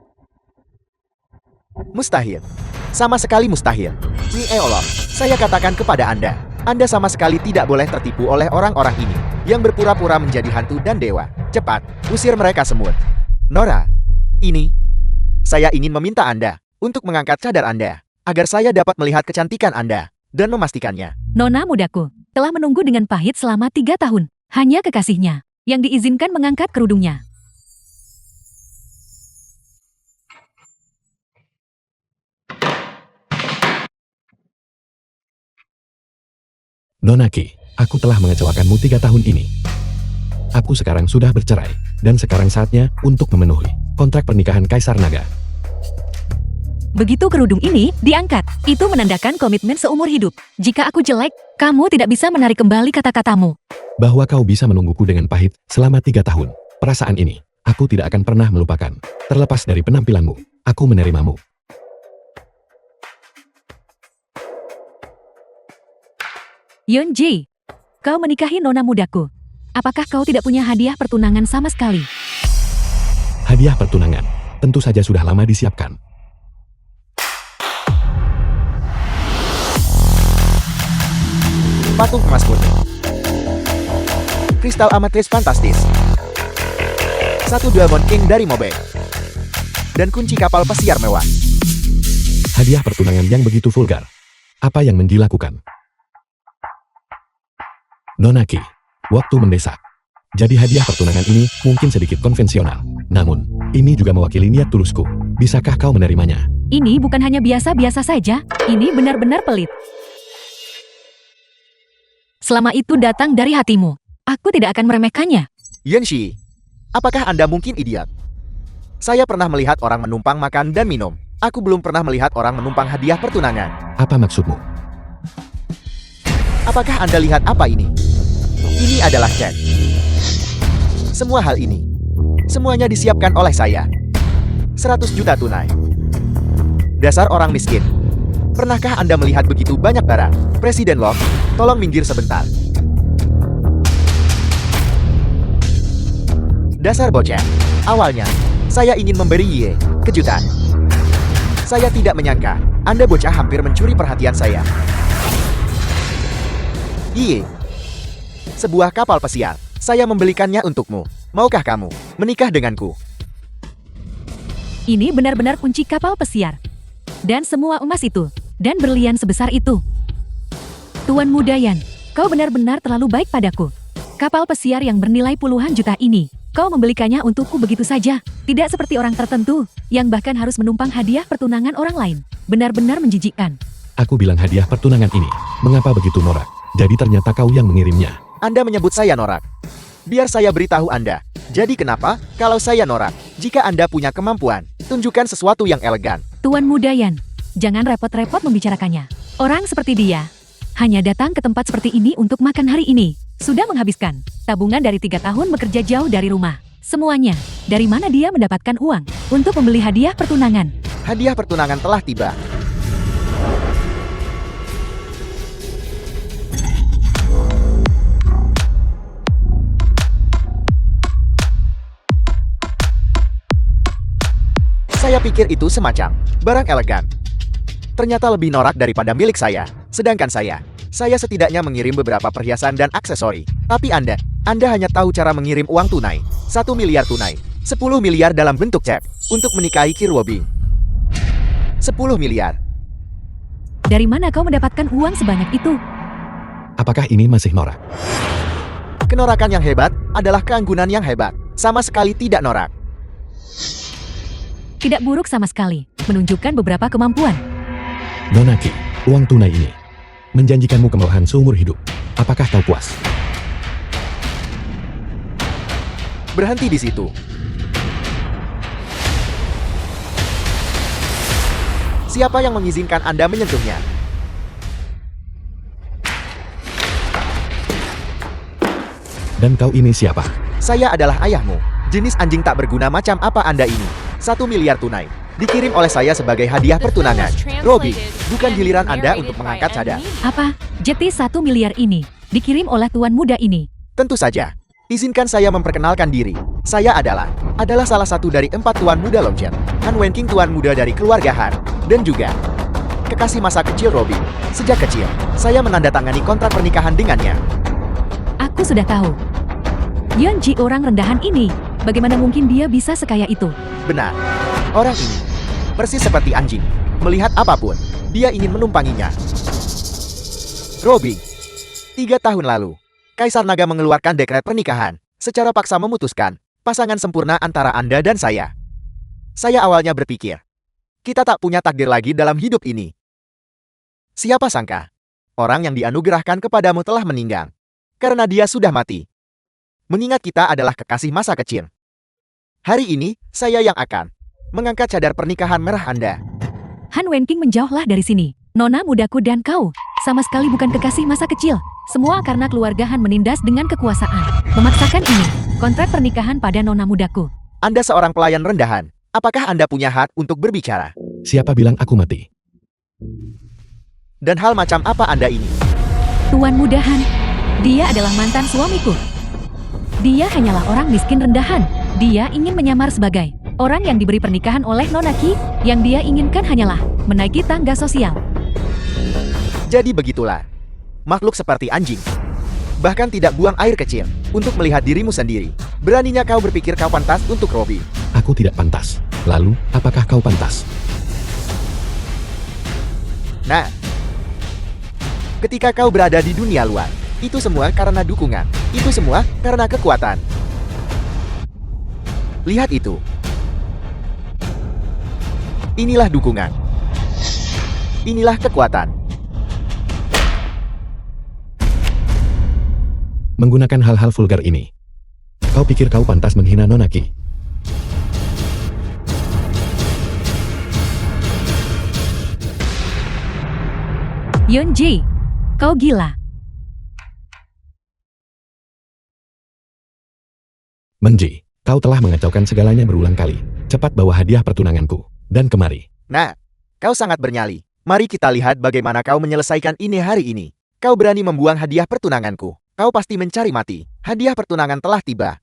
Mustahil. Sama sekali mustahil. Ji Eolon, saya katakan kepada Anda sama sekali tidak boleh tertipu oleh orang-orang ini yang berpura-pura menjadi hantu dan dewa. Cepat, usir mereka semua. Nora, ini Saya ingin meminta Anda untuk mengangkat cadar Anda, agar saya dapat melihat kecantikan Anda dan memastikannya. Nona mudaku telah menunggu dengan pahit selama 3 tahun. Hanya kekasihnya yang diizinkan mengangkat kerudungnya. Nona Ki, aku telah mengecewakanmu 3 tahun ini. Aku sekarang sudah bercerai, dan sekarang saatnya untuk memenuhi kontrak pernikahan Kaisar Naga. Begitu kerudung ini diangkat, itu menandakan komitmen seumur hidup. Jika aku jelek, kamu tidak bisa menarik kembali kata-katamu. Bahwa kau bisa menungguku dengan pahit selama 3 tahun. Perasaan ini, aku tidak akan pernah melupakan. Terlepas dari penampilanmu, aku menerimamu. Yeonji, kau menikahi nona mudaku. Apakah kau tidak punya hadiah pertunangan sama sekali? Hadiah pertunangan, tentu saja sudah lama disiapkan. Patung emas murni, kristal ametris fantastis, 1 Diamond King dari Mobe, dan kunci kapal pesiar mewah. Hadiah pertunangan yang begitu vulgar. Apa yang Menji lakukan? Nona Ki, waktu mendesak. Jadi hadiah pertunangan ini mungkin sedikit konvensional. Namun, ini juga mewakili niat tulusku. Bisakah kau menerimanya? Ini bukan hanya biasa-biasa saja, ini benar-benar pelit. Selama itu datang dari hatimu, aku tidak akan meremehkannya. Yenshi, apakah Anda mungkin idiot? Saya pernah melihat orang menumpang makan dan minum. Aku belum pernah melihat orang menumpang hadiah pertunangan. Apa maksudmu? Apakah Anda lihat apa ini? Ini adalah cek. Semua hal ini, semuanya disiapkan oleh saya. 100 juta tunai. Dasar orang miskin. Pernahkah Anda melihat begitu banyak barang? Presiden Locke, tolong minggir sebentar. Dasar bocah. Awalnya, saya ingin memberi Ye kejutan. Saya tidak menyangka, Anda bocah hampir mencuri perhatian saya. Ye, sebuah kapal pesiar. Saya membelikannya untukmu. Maukah kamu menikah denganku? Ini benar-benar kunci kapal pesiar. Dan semua emas itu, dan berlian sebesar itu. Tuan Mudayan, kau benar-benar terlalu baik padaku. Kapal pesiar yang bernilai puluhan juta ini, kau membelikannya untukku begitu saja. Tidak seperti orang tertentu, yang bahkan harus menumpang hadiah pertunangan orang lain. Benar-benar menjijikkan. Aku bilang hadiah pertunangan ini. Mengapa begitu norak? Jadi ternyata kau yang mengirimnya. Anda menyebut saya norak. Biar saya beritahu Anda. Jadi kenapa, kalau saya norak? Jika Anda punya kemampuan, tunjukkan sesuatu yang elegan. Tuan Mudayan, jangan repot-repot membicarakannya. Orang seperti dia, hanya datang ke tempat seperti ini untuk makan hari ini. Sudah menghabiskan tabungan dari 3 tahun bekerja jauh dari rumah. Semuanya, dari mana dia mendapatkan uang untuk membeli hadiah pertunangan? Hadiah pertunangan telah tiba. Saya pikir itu semacam barang elegan. Ternyata lebih norak daripada milik saya. Sedangkan saya setidaknya mengirim beberapa perhiasan dan aksesori. Tapi Anda hanya tahu cara mengirim uang tunai. 1 miliar tunai. 10 miliar dalam bentuk cek. Untuk menikahi Kirwobing. 10 miliar. Dari mana kau mendapatkan uang sebanyak itu? Apakah ini masih norak? Kenorakan yang hebat adalah keanggunan yang hebat. Sama sekali tidak norak. Tidak buruk sama sekali, menunjukkan beberapa kemampuan. Nona Ki, uang tunai ini menjanjikanmu kemewahan seumur hidup. Apakah kau puas? Berhenti di situ. Siapa yang mengizinkan Anda menyentuhnya? Dan kau ini siapa? Saya adalah ayahmu. Jenis anjing tak berguna macam apa Anda ini? 1 miliar tunai. Dikirim oleh saya sebagai hadiah pertunangan. Robby, bukan giliran Anda untuk mengangkat cadar. Apa? Jeti 1 miliar ini dikirim oleh tuan muda ini. Tentu saja. Izinkan saya memperkenalkan diri. Saya adalah salah satu dari 4 tuan muda Longchen. Han Wenking, tuan muda dari keluarga Han. Dan juga kekasih masa kecil Robby. Sejak kecil, saya menandatangani kontrak pernikahan dengannya. Aku sudah tahu. Yeonji orang rendahan ini. Bagaimana mungkin dia bisa sekaya itu? Benar. Orang ini Persis seperti anjing. Melihat apapun, dia ingin menumpanginya. Robbie. 3 tahun lalu, Kaisar Naga mengeluarkan dekret pernikahan, secara paksa memutuskan pasangan sempurna antara Anda dan saya. Saya awalnya berpikir, kita tak punya takdir lagi dalam hidup ini. Siapa sangka, orang yang dianugerahkan kepadamu telah meninggal, karena dia sudah mati. Mengingat kita adalah kekasih masa kecil. Hari ini, saya yang akan mengangkat cadar pernikahan merah Anda. Han Wenqing menjauhlah dari sini. Nona mudaku dan kau, sama sekali bukan kekasih masa kecil. Semua karena keluarga Han menindas dengan kekuasaan. Memaksakan ini, kontrak pernikahan pada nona mudaku. Anda seorang pelayan rendahan. Apakah Anda punya hak untuk berbicara? Siapa bilang aku mati? Dan hal macam apa Anda ini? Tuan muda Han, dia adalah mantan suamiku. Dia hanyalah orang miskin rendahan. Dia ingin menyamar sebagai orang yang diberi pernikahan oleh Nona Qi. Yang dia inginkan hanyalah menaiki tangga sosial. Jadi begitulah. Makhluk seperti anjing. Bahkan tidak buang air kecil untuk melihat dirimu sendiri. Beraninya kau berpikir kau pantas untuk Robbie. Aku tidak pantas. Lalu, apakah kau pantas? Nah, ketika kau berada di dunia luar, itu semua karena dukungan. Itu semua karena kekuatan. Lihat itu. Inilah dukungan. Inilah kekuatan. Menggunakan hal-hal vulgar ini. Kau pikir kau pantas menghina Nona Qi? Yunji, kau gila. Menji, kau telah mengacaukan segalanya berulang kali. Cepat bawa hadiah pertunanganku. Dan kemari. Nah, kau sangat bernyali. Mari kita lihat bagaimana kau menyelesaikan ini hari ini. Kau berani membuang hadiah pertunanganku. Kau pasti mencari mati. Hadiah pertunangan telah tiba.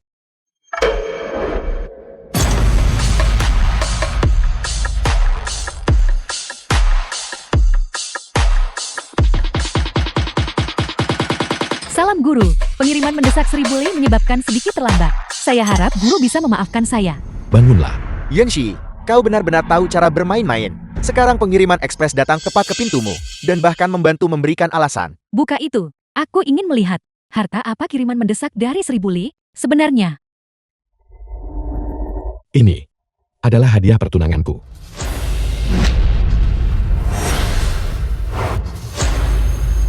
Salam guru, pengiriman mendesak 1000 Li menyebabkan sedikit terlambat. Saya harap guru bisa memaafkan saya. Bangunlah. Yanxi, kau benar-benar tahu cara bermain-main. Sekarang pengiriman ekspres datang tepat ke pintumu, dan bahkan membantu memberikan alasan. Buka itu, aku ingin melihat. Harta apa kiriman mendesak dari 1000 Li? Sebenarnya, Ini adalah hadiah pertunanganku.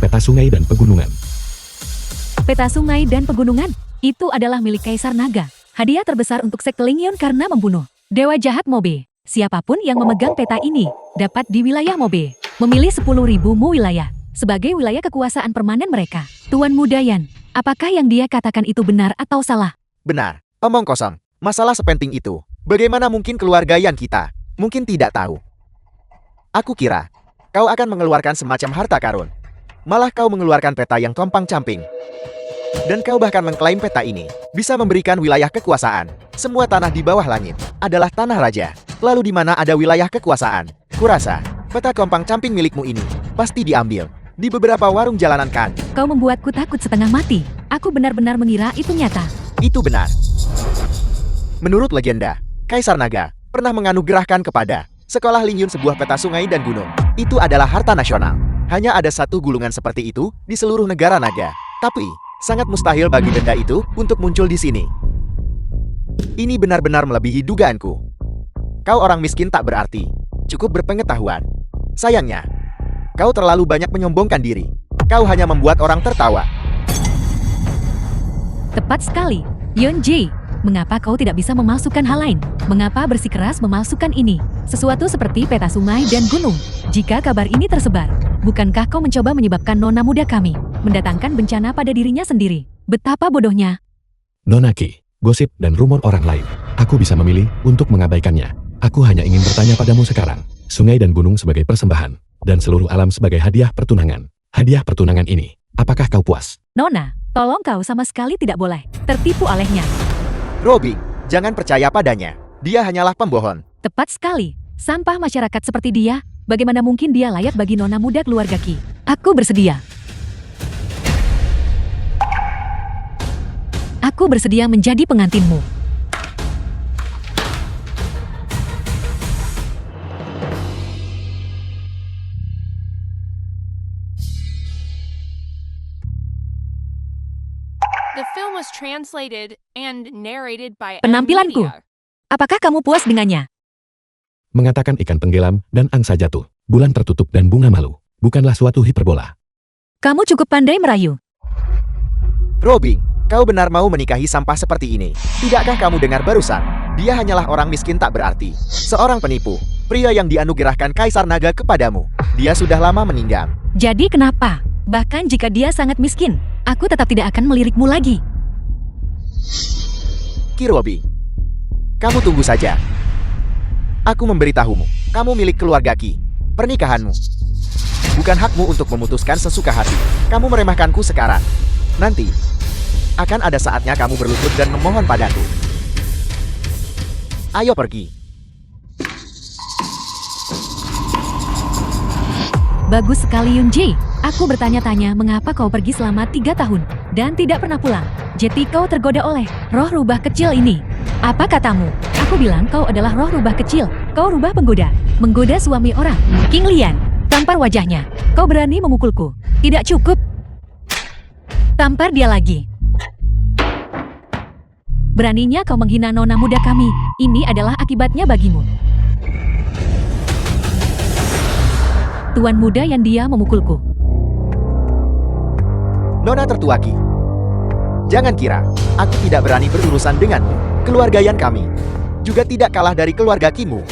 Peta sungai dan pegunungan. peta sungai dan pegunungan, itu adalah milik Kaisar Naga. Hadiah terbesar untuk sekte Lingyun karena membunuh Dewa Jahat Mobe. Siapapun yang memegang peta ini, dapat di wilayah Mobe. Memilih 10.000 mu wilayah, sebagai wilayah kekuasaan permanen mereka. Tuan Mudayan, apakah yang dia katakan itu benar atau salah? Benar, omong kosong. Masalah sepenting itu. Bagaimana mungkin keluarga yang kita mungkin tidak tahu? Aku kira kau akan mengeluarkan semacam harta karun. Malah kau mengeluarkan peta yang compang-camping. Dan kau bahkan mengklaim peta ini bisa memberikan wilayah kekuasaan. Semua tanah di bawah langit adalah tanah raja. Lalu di mana ada wilayah kekuasaan? Kurasa peta compang-camping milikmu ini pasti diambil di beberapa warung jalanan kan? Kau membuatku takut setengah mati. Aku benar-benar mengira itu nyata. Itu benar. Menurut legenda, Kaisar Naga pernah menganugerahkan kepada sekolah Lingyun sebuah peta sungai dan gunung. Itu adalah harta nasional. Hanya ada satu gulungan seperti itu di seluruh negara naga. Tapi, sangat mustahil bagi benda itu untuk muncul di sini. Ini benar-benar melebihi dugaanku. Kau orang miskin tak berarti. Cukup berpengetahuan. Sayangnya, kau terlalu banyak menyombongkan diri. Kau hanya membuat orang tertawa. Tepat sekali. Yunji, mengapa kau tidak bisa memalsukan hal lain? Mengapa bersikeras memalsukan ini? Sesuatu seperti peta sungai dan gunung. Jika kabar ini tersebar, bukankah kau mencoba menyebabkan nona muda kami mendatangkan bencana pada dirinya sendiri? Betapa bodohnya. Nona Qi, gosip dan rumor orang lain. Aku bisa memilih untuk mengabaikannya. Aku hanya ingin bertanya padamu sekarang. Sungai dan gunung sebagai persembahan, dan seluruh alam sebagai hadiah pertunangan. Hadiah pertunangan ini, apakah kau puas? Nona, tolong kau sama sekali tidak boleh tertipu olehnya. Robbie, jangan percaya padanya. Dia hanyalah pembohong. Tepat sekali. Sampah masyarakat seperti dia, bagaimana mungkin dia layak bagi nona muda keluarga Qi? Aku bersedia. Aku bersedia menjadi pengantinmu. film was translated and narrated by Penampilanku. Media. Apakah kamu puas dengannya? Mengatakan ikan tenggelam dan angsa jatuh, bulan tertutup dan bunga malu, bukanlah suatu hiperbola. Kamu cukup pandai merayu. Robin, kau benar mau menikahi sampah seperti ini? Tidakkah kamu dengar barusan? Dia hanyalah orang miskin tak berarti. Seorang penipu, pria yang dianugerahkan Kaisar Naga kepadamu. Dia sudah lama meninggal. Jadi kenapa? Bahkan jika dia sangat miskin, aku tetap tidak akan melirikmu lagi. Ki Robin, kamu tunggu saja. Aku memberitahumu, kamu milik keluarga Ki. Pernikahanmu bukan hakmu untuk memutuskan sesuka hati. Kamu meremehkanku sekarang. Nanti akan ada saatnya kamu berlutut dan memohon padaku. Ayo pergi. Bagus sekali Yunji. Aku bertanya-tanya mengapa kau pergi selama 3 tahun dan tidak pernah pulang. Jadi kau tergoda oleh roh rubah kecil ini. Apa katamu? Aku bilang kau adalah roh rubah kecil. Kau rubah penggoda. Menggoda suami orang. King Lian, tampar wajahnya. Kau berani memukulku. Tidak cukup. Tampar dia lagi. Beraninya kau menghina nona muda kami. Ini adalah akibatnya bagimu. Tuan muda yang dia memukulku. Nona tertua Ki, jangan kira aku tidak berani berurusan denganmu. Keluargaian kami juga tidak kalah dari keluarga Kimu.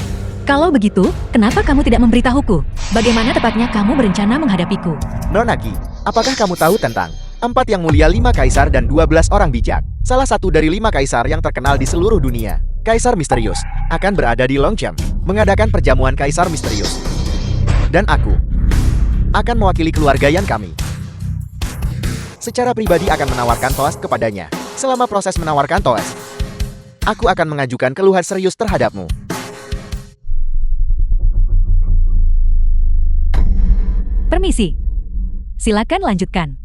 Kalau begitu, kenapa kamu tidak memberitahuku? Bagaimana tepatnya kamu berencana menghadapiku? Nona Ki, apakah kamu tahu tentang 4 yang mulia 5 kaisar dan 12 orang bijak? Salah satu dari 5 kaisar yang terkenal di seluruh dunia, Kaisar Misterius, akan berada di Longchamp, mengadakan perjamuan Kaisar Misterius. Dan aku akan mewakili keluargaian kami. Secara pribadi akan menawarkan toast kepadanya. Selama proses menawarkan toast, aku akan mengajukan keluhan serius terhadapmu. Permisi. Silakan lanjutkan.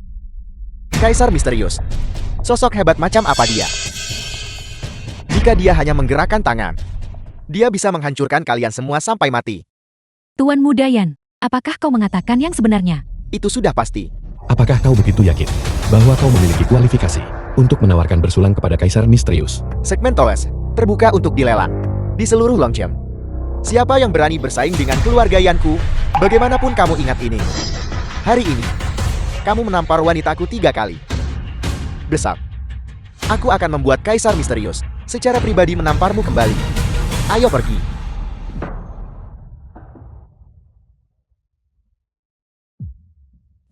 Kaisar Misterius, sosok hebat macam apa dia? Jika dia hanya menggerakkan tangan, dia bisa menghancurkan kalian semua sampai mati. Tuan muda Yan, apakah kau mengatakan yang sebenarnya? Itu sudah pasti. Apakah kau begitu yakin bahwa kau memiliki kualifikasi untuk menawarkan bersulang kepada Kaisar Misterius? Segmen toast terbuka untuk dilelang di seluruh Longchamp. Siapa yang berani bersaing dengan keluargaianku? Bagaimanapun kamu ingat ini. Hari ini, kamu menampar wanitaku 3 kali. Besar. Aku akan membuat Kaisar Misterius secara pribadi menamparmu kembali. Ayo pergi.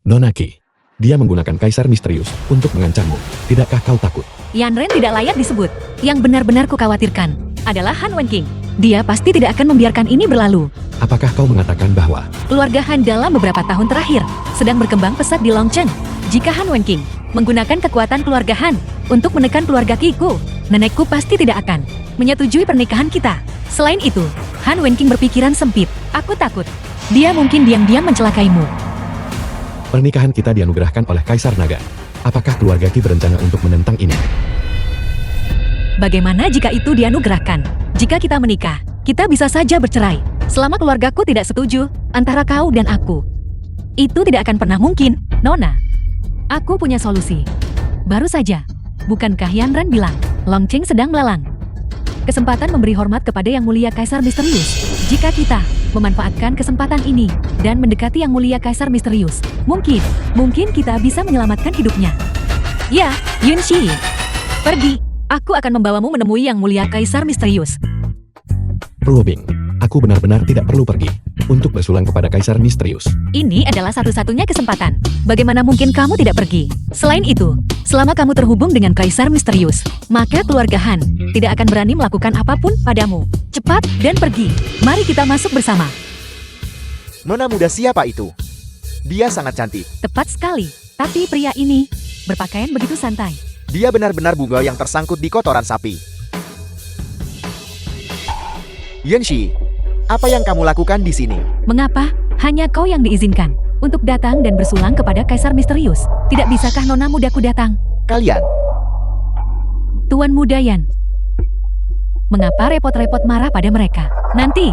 Nona Ki, dia menggunakan Kaisar Misterius untuk mengancammu. Tidakkah kau takut? Yan Ren tidak layak disebut. Yang benar-benar kukhawatirkan adalah Han Wenqing. Dia pasti tidak akan membiarkan ini berlalu. Apakah kau mengatakan bahwa Keluarga Han dalam beberapa tahun terakhir sedang berkembang pesat di Longchen. Jika Han Wenqing menggunakan kekuatan keluarga Han untuk menekan keluarga Kiku, nenekku pasti tidak akan menyetujui pernikahan kita. Selain itu, Han Wenqing berpikiran sempit. Aku takut dia mungkin diam-diam mencelakaimu. pernikahan kita dianugerahkan oleh Kaisar Naga? Apakah keluarga Ki berencana untuk menentang ini? Bagaimana jika itu dianugerahkan? Jika kita menikah, kita bisa saja bercerai. Selama keluargaku tidak setuju, antara kau dan aku. Itu tidak akan pernah mungkin, Nona. Aku punya solusi. Baru saja, bukankah Yan Ran bilang, Longqing sedang melalang? Kesempatan memberi hormat kepada Yang Mulia Kaisar Misterius. Jika kita memanfaatkan kesempatan ini dan mendekati Yang Mulia Kaisar Misterius, mungkin kita bisa menyelamatkan hidupnya. Ya, Yun Shi. Pergi. Aku akan membawamu menemui Yang Mulia Kaisar Misterius. Ruobing, aku benar-benar tidak perlu pergi untuk bersulang kepada Kaisar Misterius. Ini adalah satu-satunya kesempatan. Bagaimana mungkin kamu tidak pergi? Selain itu, selama kamu terhubung dengan Kaisar Misterius, maka keluarga Han tidak akan berani melakukan apapun padamu. Cepat dan pergi. Mari kita masuk bersama. Nona muda siapa itu? Dia sangat cantik. Tepat sekali. Tapi pria ini berpakaian begitu santai. Dia benar-benar bunga yang tersangkut di kotoran sapi. Yanxi, apa yang kamu lakukan di sini? Mengapa hanya kau yang diizinkan untuk datang dan bersulang kepada Kaisar Misterius? Tidak bisakah nona mudaku datang? Kalian, Tuan muda Yan, mengapa repot-repot marah pada mereka? Nanti,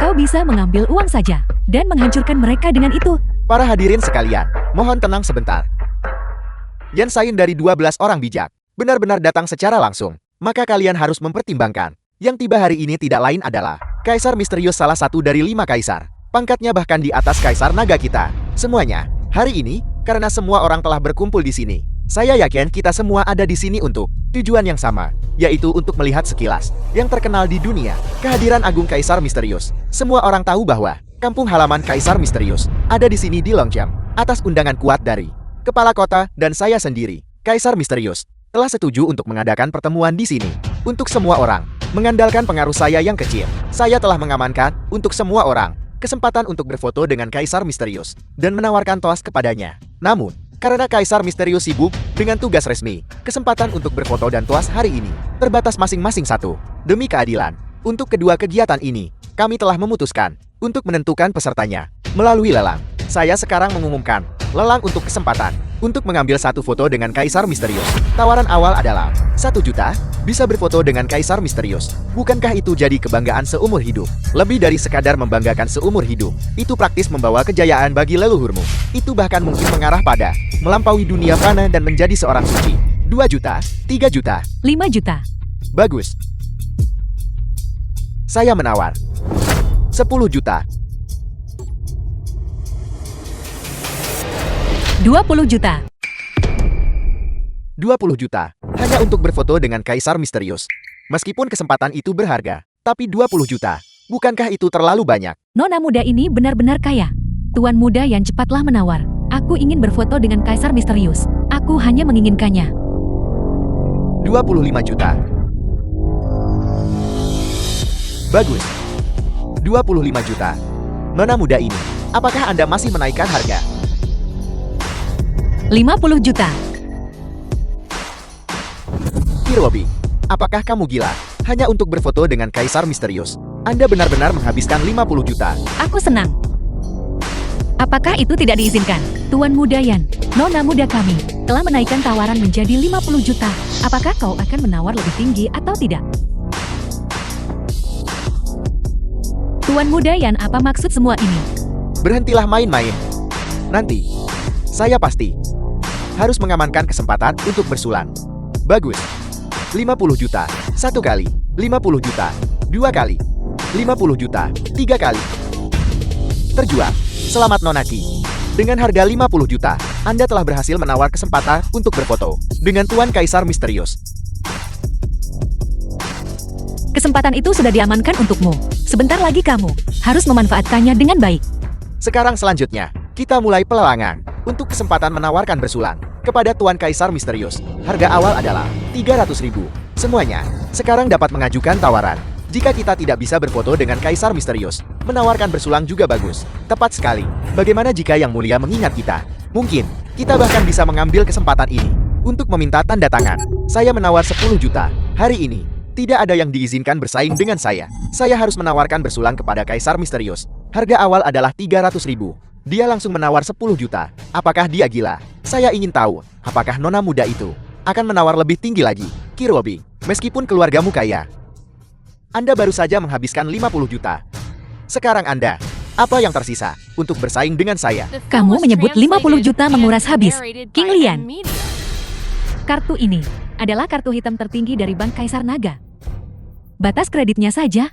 kau bisa mengambil uang saja dan menghancurkan mereka dengan itu. para hadirin sekalian, mohon tenang sebentar. Yan Sain dari 12 orang bijak benar-benar datang secara langsung, maka kalian harus mempertimbangkan. Yang tiba hari ini tidak lain adalah Kaisar Misterius, salah satu dari 5 kaisar. Pangkatnya bahkan di atas Kaisar Naga kita. Semuanya, hari ini, karena semua orang telah berkumpul di sini. Saya yakin kita semua ada di sini untuk tujuan yang sama, yaitu untuk melihat sekilas yang terkenal di dunia, kehadiran Agung Kaisar Misterius. Semua orang tahu bahwa kampung halaman Kaisar Misterius ada di sini di Longjam, atas undangan kuat dari Kepala Kota dan saya sendiri. Kaisar Misterius telah setuju untuk mengadakan pertemuan di sini. Untuk semua orang, mengandalkan pengaruh saya yang kecil, saya telah mengamankan untuk semua orang kesempatan untuk berfoto dengan Kaisar Misterius dan menawarkan toast kepadanya. Namun, karena Kaisar Misterius sibuk dengan tugas resmi, kesempatan untuk berfoto dan toast hari ini terbatas masing-masing satu. Demi keadilan, untuk kedua kegiatan ini, kami telah memutuskan untuk menentukan pesertanya melalui lelang. Saya sekarang mengumumkan lelang untuk kesempatan untuk mengambil satu foto dengan Kaisar Misterius. Tawaran awal adalah 1 juta, bisa berfoto dengan Kaisar Misterius. Bukankah itu jadi kebanggaan seumur hidup? Lebih dari sekadar membanggakan seumur hidup, itu praktis membawa kejayaan bagi leluhurmu. Itu bahkan mungkin mengarah pada melampaui dunia fana dan menjadi seorang suci. 2 juta, 3 juta, 5 juta. bagus. Saya menawar 10 juta, 20 juta. 20 juta, hanya untuk berfoto dengan Kaisar Misterius. Meskipun kesempatan itu berharga, tapi 20 juta, bukankah itu terlalu banyak? Nona muda ini benar-benar kaya. Tuan muda yang cepatlah menawar. Aku ingin berfoto dengan Kaisar Misterius. Aku hanya menginginkannya. 25 juta. Bagus. 25 juta. Nona muda ini, apakah Anda masih menaikkan harga? 50 juta. Kirobi, apakah kamu gila? Hanya untuk berfoto dengan Kaisar Misterius, Anda benar-benar menghabiskan 50 juta. Aku senang. Apakah itu tidak diizinkan? Tuan muda Yan, nona muda kami, telah menaikkan tawaran menjadi 50 juta. Apakah kau akan menawar lebih tinggi atau tidak? Tuan muda Yan, apa maksud semua ini? Berhentilah main-main. Nanti, saya pasti harus mengamankan kesempatan untuk bersulang. Bagus. 50 juta, 1 kali. 50 juta, 2 kali. 50 juta, 3 kali. Terjual. Selamat Nonaki. Dengan harga 50 juta, Anda telah berhasil menawar kesempatan untuk berfoto dengan Tuan Kaisar Misterius. Kesempatan itu sudah diamankan untukmu. Sebentar lagi kamu harus memanfaatkannya dengan baik. Sekarang selanjutnya, kita mulai pelelangan untuk kesempatan menawarkan bersulang kepada Tuan Kaisar Misterius. Harga awal adalah 300.000. Semuanya sekarang dapat mengajukan tawaran. Jika kita tidak bisa berfoto dengan Kaisar Misterius, menawarkan bersulang juga bagus. Tepat sekali. Bagaimana jika Yang Mulia mengingat kita? Mungkin kita bahkan bisa mengambil kesempatan ini untuk meminta tanda tangan. Saya menawar 10 juta. Hari ini, tidak ada yang diizinkan bersaing dengan saya. Saya harus menawarkan bersulang kepada Kaisar Misterius. Harga awal adalah 300.000. Dia langsung menawar 10 juta. Apakah dia gila? Saya ingin tahu, apakah nona muda itu akan menawar lebih tinggi lagi? Kirobi, meskipun keluargamu kaya, Anda baru saja menghabiskan 50 juta. Sekarang Anda, apa yang tersisa untuk bersaing dengan saya? The film Kamu was menyebut 50 translated juta and menguras habis. narrated King by Lian. Media. Kartu ini adalah kartu hitam tertinggi dari Bank Kaisar Naga. Batas kreditnya saja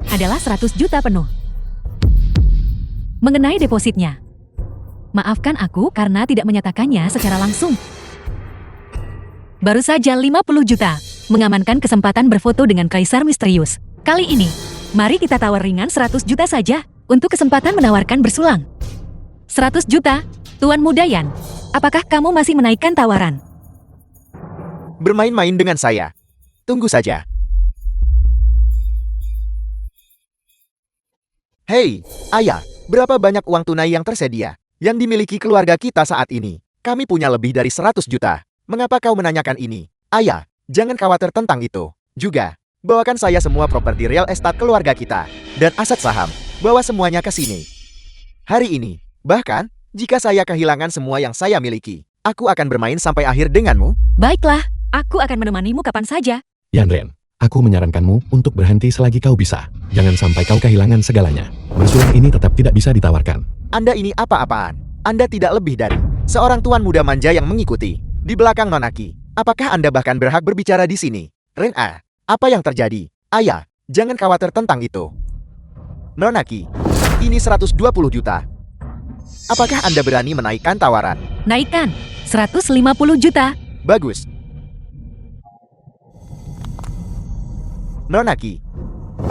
adalah 100 juta penuh. Mengenai depositnya, maafkan aku karena tidak menyatakannya secara langsung. Baru saja 50 juta mengamankan kesempatan berfoto dengan Kaisar Misterius. Kali ini, mari kita tawar ringan 100 juta saja untuk kesempatan menawarkan bersulang. 100 juta, Tuan Muda Yan. Apakah kamu masih menaikkan tawaran? Bermain-main dengan saya. Tunggu saja. Hei, ayah, berapa banyak uang tunai yang tersedia yang dimiliki keluarga kita saat ini? Kami punya lebih dari 100 juta. Mengapa kau menanyakan ini? Ayah, jangan khawatir tentang itu. Juga, bawakan saya semua properti real estate keluarga kita dan aset saham. Bawa semuanya ke sini. Hari ini, bahkan, jika saya kehilangan semua yang saya miliki, aku akan bermain sampai akhir denganmu. Baiklah, aku akan menemanimu kapan saja. Yanren, aku menyarankanmu untuk berhenti selagi kau bisa. Jangan sampai kau kehilangan segalanya. Bersulang ini tetap tidak bisa ditawarkan. Anda ini apa-apaan? Anda tidak lebih dari seorang tuan muda manja yang mengikuti di belakang Nonaki. Apakah Anda bahkan berhak berbicara di sini? Ren-a, apa yang terjadi? Ayah, jangan khawatir tentang itu. Nona Qi, ini 120 juta. Apakah Anda berani menaikkan tawaran? Naikkan, 150 juta. Bagus. Nona Qi,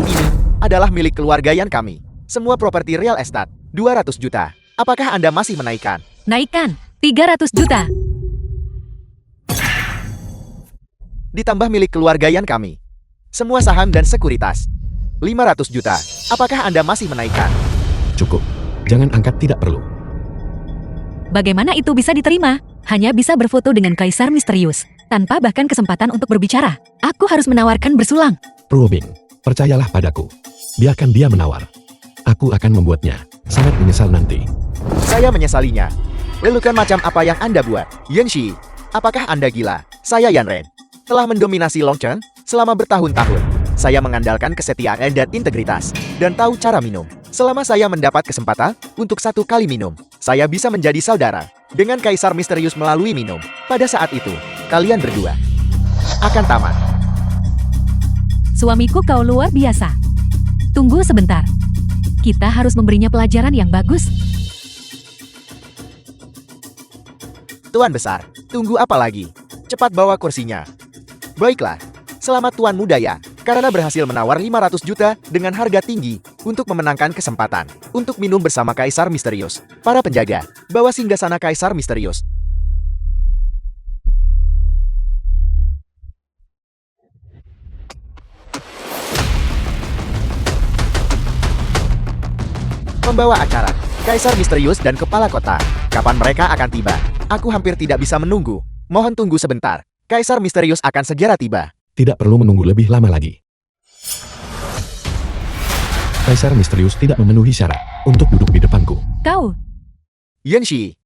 ini adalah milik keluarga Yan kami. Semua properti real estate, 200 juta. Apakah Anda masih menaikkan? Naikkan, 300 juta. Ditambah milik keluarga Yan kami. Semua saham dan sekuritas, 500 juta. Apakah Anda masih menaikkan? Cukup. Jangan angkat, tidak perlu. Bagaimana itu bisa diterima? Hanya bisa berfoto dengan Kaisar Misterius, tanpa bahkan kesempatan untuk berbicara. Aku harus menawarkan bersulang. Ruobing, percayalah padaku. Biarkan dia menawar. Aku akan membuatnya sangat menyesal nanti. Saya menyesalinya. Lelukan macam apa yang Anda buat? Yanxi, apakah Anda gila? Saya Yan Ren. Telah mendominasi Longchen selama bertahun-tahun. Saya mengandalkan kesetiaan dan integritas, dan tahu cara minum. Selama saya mendapat kesempatan untuk 1 kali minum, saya bisa menjadi saudara dengan Kaisar Misterius melalui minum. Pada saat itu, kalian berdua akan tamat. Suamiku, kau luar biasa. Tunggu sebentar. Kita harus memberinya pelajaran yang bagus. Tuan Besar, tunggu apa lagi? Cepat bawa kursinya. Baiklah, selamat Tuan Mudaya, karena berhasil menawar 500 juta dengan harga tinggi untuk memenangkan kesempatan untuk minum bersama Kaisar Misterius. Para penjaga, bawa singgasana Kaisar Misterius. Pembawa acara, Kaisar Misterius dan Kepala Kota. Kapan mereka akan tiba? Aku hampir tidak bisa menunggu. Mohon tunggu sebentar. Kaisar Misterius akan segera tiba. Tidak perlu menunggu lebih lama lagi. Kaisar Misterius tidak memenuhi syarat untuk duduk di depanku. Kau, Yanxi,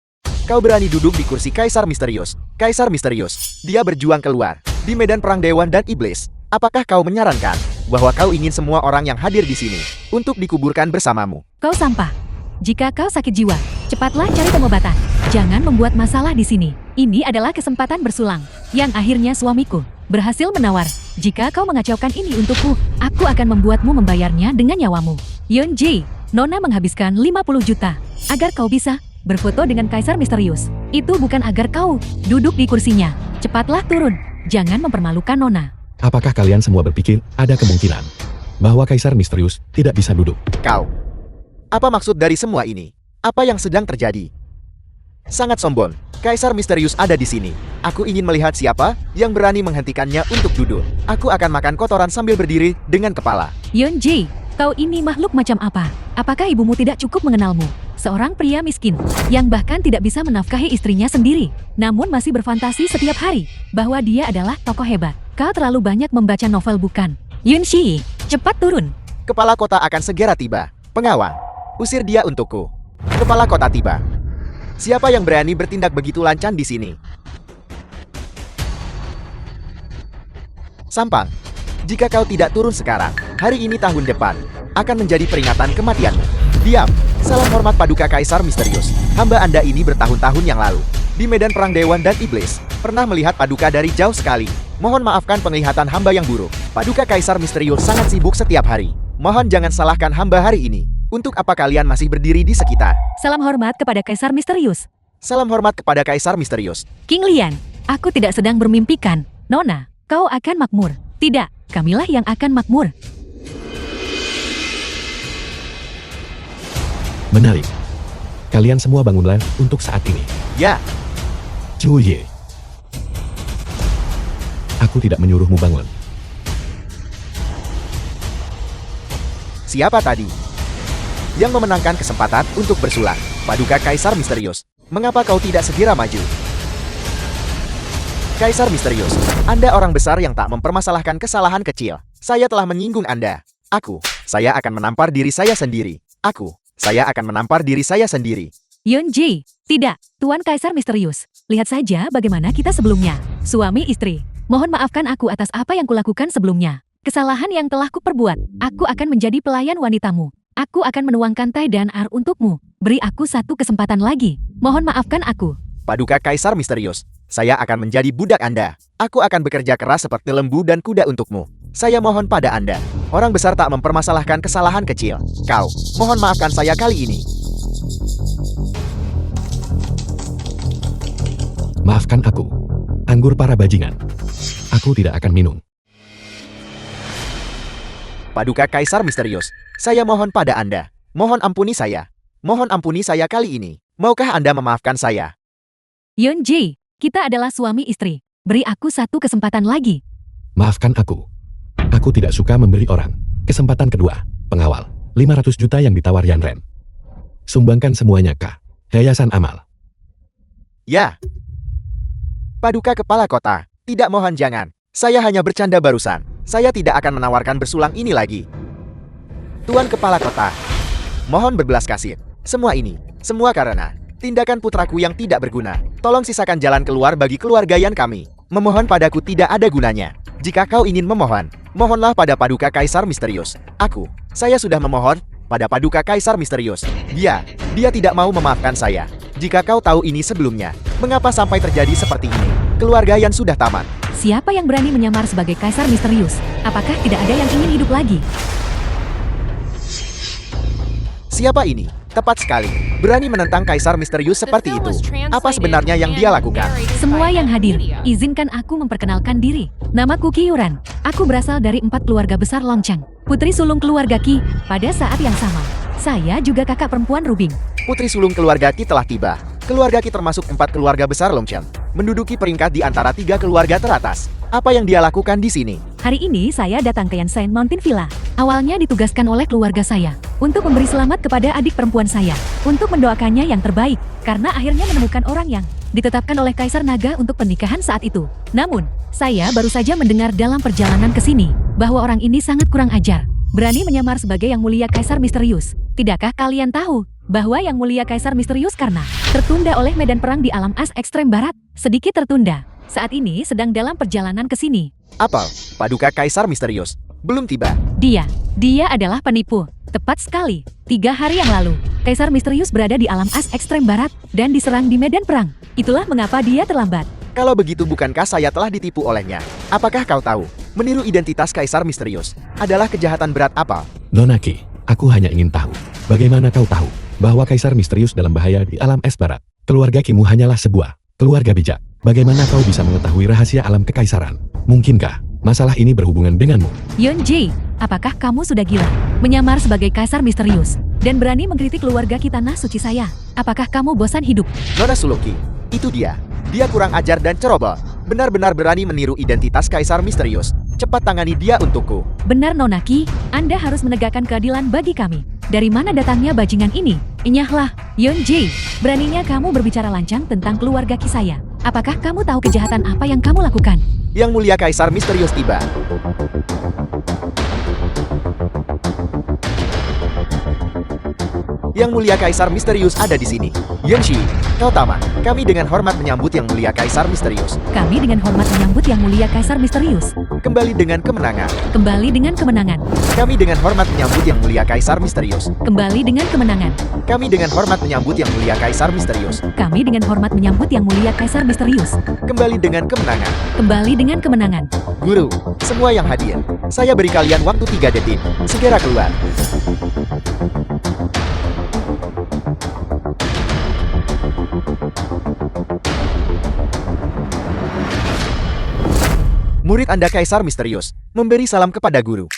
kau berani duduk di kursi Kaisar Misterius. Kaisar Misterius, dia berjuang keluar di medan perang Dewan dan Iblis. Apakah kau menyarankan bahwa kau ingin semua orang yang hadir di sini untuk dikuburkan bersamamu? kau sampah. Jika kau sakit jiwa, cepatlah cari pengobatan. Jangan membuat masalah di sini. Ini adalah kesempatan bersulang yang akhirnya suamiku berhasil menawar. Jika kau mengacaukan ini untukku, aku akan membuatmu membayarnya dengan nyawamu. Yunji, Nona menghabiskan 50 juta agar kau bisa berfoto dengan Kaisar Misterius. Itu bukan agar kau duduk di kursinya. Cepatlah turun. Jangan mempermalukan Nona. Apakah kalian semua berpikir ada kemungkinan bahwa Kaisar Misterius tidak bisa duduk? Kau. Apa maksud dari semua ini? Apa yang sedang terjadi? Sangat sombong. Kaisar Misterius ada di sini. Aku ingin melihat siapa yang berani menghentikannya untuk duduk. Aku akan makan kotoran sambil berdiri dengan kepala. Yunji, kau ini makhluk macam apa? Apakah ibumu tidak cukup mengenalmu? Seorang pria miskin yang bahkan tidak bisa menafkahi istrinya sendiri, namun masih berfantasi setiap hari bahwa dia adalah tokoh hebat. Kau terlalu banyak membaca novel, bukan? Yunji, cepat turun. Kepala kota akan segera tiba. Pengawal, usir dia untukku. Kepala kota tiba. Siapa yang berani bertindak begitu lancang di sini? Sampang, jika kau tidak turun sekarang, hari ini tahun depan akan menjadi peringatan kematianmu. Diam. Salam hormat Paduka Kaisar Misterius. Hamba Anda ini bertahun-tahun yang lalu di medan perang Dewan dan Iblis pernah melihat Paduka dari jauh sekali. Mohon maafkan penglihatan hamba yang buruk. Paduka Kaisar Misterius sangat sibuk setiap hari. Mohon jangan salahkan hamba hari ini. Untuk apa kalian masih berdiri di sekitar? Salam hormat kepada Kaisar Misterius. Salam hormat kepada Kaisar Misterius. King Lian, aku tidak sedang bermimpikan. Nona, kau akan makmur. Tidak, kamilah yang akan makmur. Menarik. Kalian semua bangunlah untuk saat ini. Ya, Cuye. Aku tidak menyuruhmu bangun. siapa tadi yang memenangkan kesempatan untuk bersulang? Paduka Kaisar Misterius, mengapa kau tidak segera maju? Kaisar Misterius, Anda orang besar yang tak mempermasalahkan kesalahan kecil. Saya telah menyinggung Anda. Saya akan menampar diri saya sendiri. Saya akan menampar diri saya sendiri. Yunji, tidak, Tuan Kaisar Misterius. Lihat saja bagaimana kita sebelumnya. Suami istri, mohon maafkan aku atas apa yang kulakukan sebelumnya. Kesalahan yang telah kuperbuat, aku akan menjadi pelayan wanitamu. Aku akan menuangkan teh dan air untukmu. Beri aku satu kesempatan lagi. Mohon maafkan aku. Paduka Kaisar Misterius, saya akan menjadi budak Anda. Aku akan bekerja keras seperti lembu dan kuda untukmu. Saya mohon pada Anda. Orang besar tak mempermasalahkan kesalahan kecil. Kau, mohon maafkan saya kali ini. Maafkan aku. Anggur para bajingan. Aku tidak akan minum. Paduka Kaisar Misterius, saya mohon pada Anda. Mohon ampuni saya. Mohon ampuni saya kali ini. Maukah Anda memaafkan saya? Yeonjae, kita adalah suami istri. Beri aku satu kesempatan lagi. Maafkan aku. Aku tidak suka memberi orang. Kesempatan kedua, pengawal. 500 juta yang ditawar Yanren. Sumbangkan semuanya ke Yayasan Amal. Ya. Paduka Kepala Kota, tidak mohon jangan. Saya hanya bercanda barusan. Saya tidak akan menawarkan bersulang ini lagi. Tuan Kepala Kota, mohon berbelas kasih. Semua karena tindakan putraku yang tidak berguna. Tolong sisakan jalan keluar bagi keluarga Yan kami. Memohon padaku tidak ada gunanya. Jika kau ingin memohon, mohonlah pada Paduka Kaisar Misterius. Saya sudah memohon pada Paduka Kaisar Misterius. Dia tidak mau memaafkan saya. Jika kau tahu ini sebelumnya, mengapa sampai terjadi seperti ini? Keluarga Yan sudah tamat. Siapa yang berani menyamar sebagai Kaisar Misterius? Apakah tidak ada yang ingin hidup lagi? Siapa ini? Tepat sekali. Berani menentang Kaisar Misterius seperti itu. Apa sebenarnya yang dia lakukan? Semua yang hadir, izinkan aku memperkenalkan diri. Namaku Ki Yuran. Aku berasal dari 4 keluarga besar Longchang. Putri sulung keluarga Ki. Pada saat yang sama, saya juga kakak perempuan Rubing. Putri sulung keluarga Ki telah tiba. Keluarga Ki termasuk 4 keluarga besar Longchang. Menduduki peringkat di antara 3 keluarga teratas. Apa yang dia lakukan di sini? Hari ini saya datang ke Yansain Mountain Villa. Awalnya ditugaskan oleh keluarga saya untuk memberi selamat kepada adik perempuan saya, untuk mendoakannya yang terbaik, karena akhirnya menemukan orang yang ditetapkan oleh Kaisar Naga untuk pernikahan saat itu. Namun, saya baru saja mendengar dalam perjalanan ke sini bahwa orang ini sangat kurang ajar, berani menyamar sebagai Yang Mulia Kaisar Misterius. Tidakkah kalian tahu bahwa Yang Mulia Kaisar Misterius karena tertunda oleh medan perang di alam as ekstrem barat, sedikit tertunda. Saat ini sedang dalam perjalanan ke sini. Apel, Paduka Kaisar Misterius, belum tiba. Dia adalah penipu. Tepat sekali, 3 hari yang lalu, Kaisar Misterius berada di alam as ekstrem barat dan diserang di medan perang. Itulah mengapa dia terlambat. Kalau begitu bukankah saya telah ditipu olehnya? Apakah kau tahu, meniru identitas Kaisar Misterius adalah kejahatan berat Apel? Nonaki, aku hanya ingin tahu. Bagaimana kau tahu bahwa Kaisar Misterius dalam bahaya di alam es barat? Keluarga Kimu hanyalah sebuah keluarga bijak. Bagaimana kau bisa mengetahui rahasia alam kekaisaran? Mungkinkah masalah ini berhubungan denganmu? Yeonjae, apakah kamu sudah gila? Menyamar sebagai Kaisar Misterius dan berani mengkritik keluarga Ki Tanah Suci saya. Apakah kamu bosan hidup? Nona Suluki, itu dia. Dia kurang ajar dan ceroboh. Benar-benar berani meniru identitas Kaisar Misterius. Cepat tangani dia untukku. Benar Nonaki, Anda harus menegakkan keadilan bagi kami. Dari mana datangnya bajingan ini? Inyahlah, Yeonjae. Beraninya kamu berbicara lancang tentang keluarga Ki saya. Apakah kamu tahu kejahatan apa yang kamu lakukan? Yang Mulia Kaisar Misterius tiba. Yang Mulia Kaisar Misterius ada di sini. Yenshi, kau tamat. Kami dengan hormat menyambut Yang Mulia Kaisar Misterius. Kami dengan hormat menyambut Yang Mulia Kaisar Misterius. Kembali dengan kemenangan. Kembali dengan kemenangan. Kami dengan hormat menyambut Yang Mulia Kaisar Misterius. Kembali dengan kemenangan. Kami dengan hormat menyambut Yang Mulia Kaisar Misterius. Kami dengan hormat menyambut Yang Mulia Kaisar Misterius. Kembali dengan kemenangan. Kembali dengan kemenangan. Guru, semua yang hadir, saya beri kalian waktu 3 detik. Segera keluar. Murid Anda Kaisar Misterius, memberi salam kepada guru.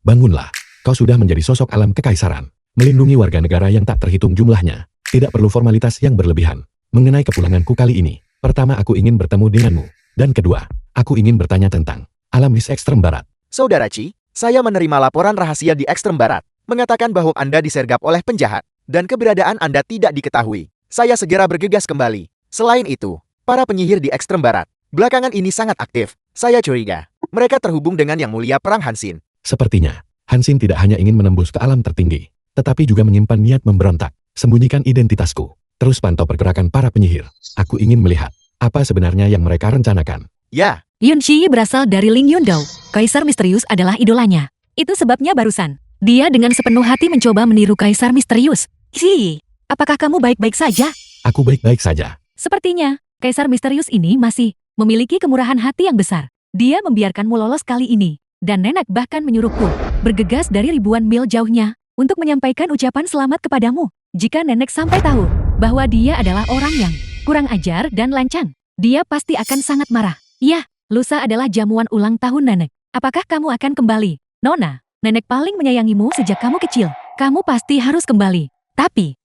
Bangunlah, kau sudah menjadi sosok alam kekaisaran. Melindungi warga negara yang tak terhitung jumlahnya. Tidak perlu formalitas yang berlebihan. Mengenai kepulanganku kali ini, pertama aku ingin bertemu denganmu. Dan kedua, aku ingin bertanya tentang alam di ekstrem barat. Saudara Chi, saya menerima laporan rahasia di ekstrem barat. Mengatakan bahwa Anda disergap oleh penjahat. Dan keberadaan Anda tidak diketahui. Saya segera bergegas kembali. Selain itu, para penyihir di ekstrem barat belakangan ini sangat aktif. Saya curiga mereka terhubung dengan Yang Mulia Perang Hansin. Sepertinya, Hansin tidak hanya ingin menembus ke alam tertinggi, tetapi juga menyimpan niat memberontak. Sembunyikan identitasku. Terus pantau pergerakan para penyihir. Aku ingin melihat apa sebenarnya yang mereka rencanakan. Ya, Yunshi berasal dari Ling Yundao. Kaisar Misterius adalah idolanya. Itu sebabnya barusan dia dengan sepenuh hati mencoba meniru Kaisar Misterius. Apakah kamu baik-baik saja? Aku baik-baik saja. Sepertinya, Kaisar Misterius ini masih memiliki kemurahan hati yang besar. Dia membiarkanmu lolos kali ini, dan nenek bahkan menyuruhku bergegas dari ribuan mil jauhnya untuk menyampaikan ucapan selamat kepadamu. Jika nenek sampai tahu bahwa dia adalah orang yang kurang ajar dan lancang, dia pasti akan sangat marah. Ya, lusa adalah jamuan ulang tahun nenek. Apakah kamu akan kembali? Nona, nenek paling menyayangimu sejak kamu kecil. Kamu pasti harus kembali. Tapi,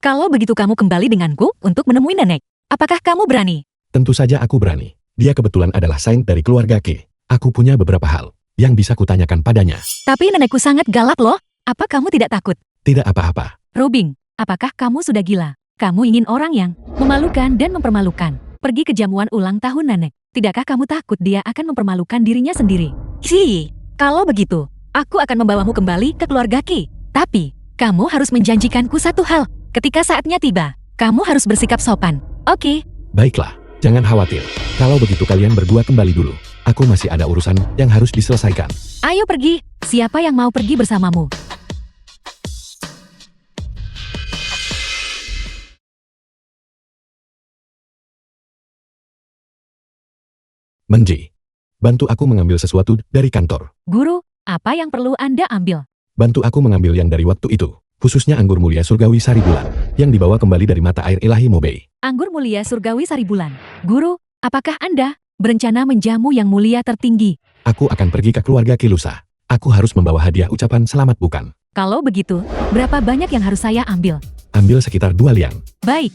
kalau begitu kamu kembali denganku untuk menemui nenek. Apakah kamu berani? Tentu saja aku berani. Dia kebetulan adalah saint dari keluarga K. Aku punya beberapa hal yang bisa kutanyakan padanya. Tapi nenekku sangat galak loh. Apa kamu tidak takut? Tidak apa-apa. Robing, apakah kamu sudah gila? Kamu ingin orang yang memalukan dan mempermalukan. Pergi ke jamuan ulang tahun nenek. Tidakkah kamu takut dia akan mempermalukan dirinya sendiri? Kalau begitu, aku akan membawamu kembali ke keluarga Ki. Tapi, kamu harus menjanjikanku satu hal. Ketika saatnya tiba, kamu harus bersikap sopan. Oke? Baiklah, jangan khawatir. Kalau begitu kalian berdua kembali dulu. Aku masih ada urusan yang harus diselesaikan. Ayo pergi. Siapa yang mau pergi bersamamu? Menji, bantu aku mengambil sesuatu dari kantor. Guru, apa yang perlu Anda ambil? Bantu aku mengambil yang dari waktu itu, khususnya anggur mulia surgawi Sari Bulan, yang dibawa kembali dari mata air ilahi Mobei. Anggur mulia surgawi Sari Bulan. Guru, apakah Anda berencana menjamu yang mulia tertinggi? Aku akan pergi ke keluarga Kilusa. Aku harus membawa hadiah ucapan selamat bukan? Kalau begitu, berapa banyak yang harus saya ambil? Ambil sekitar 2 liang. Baik.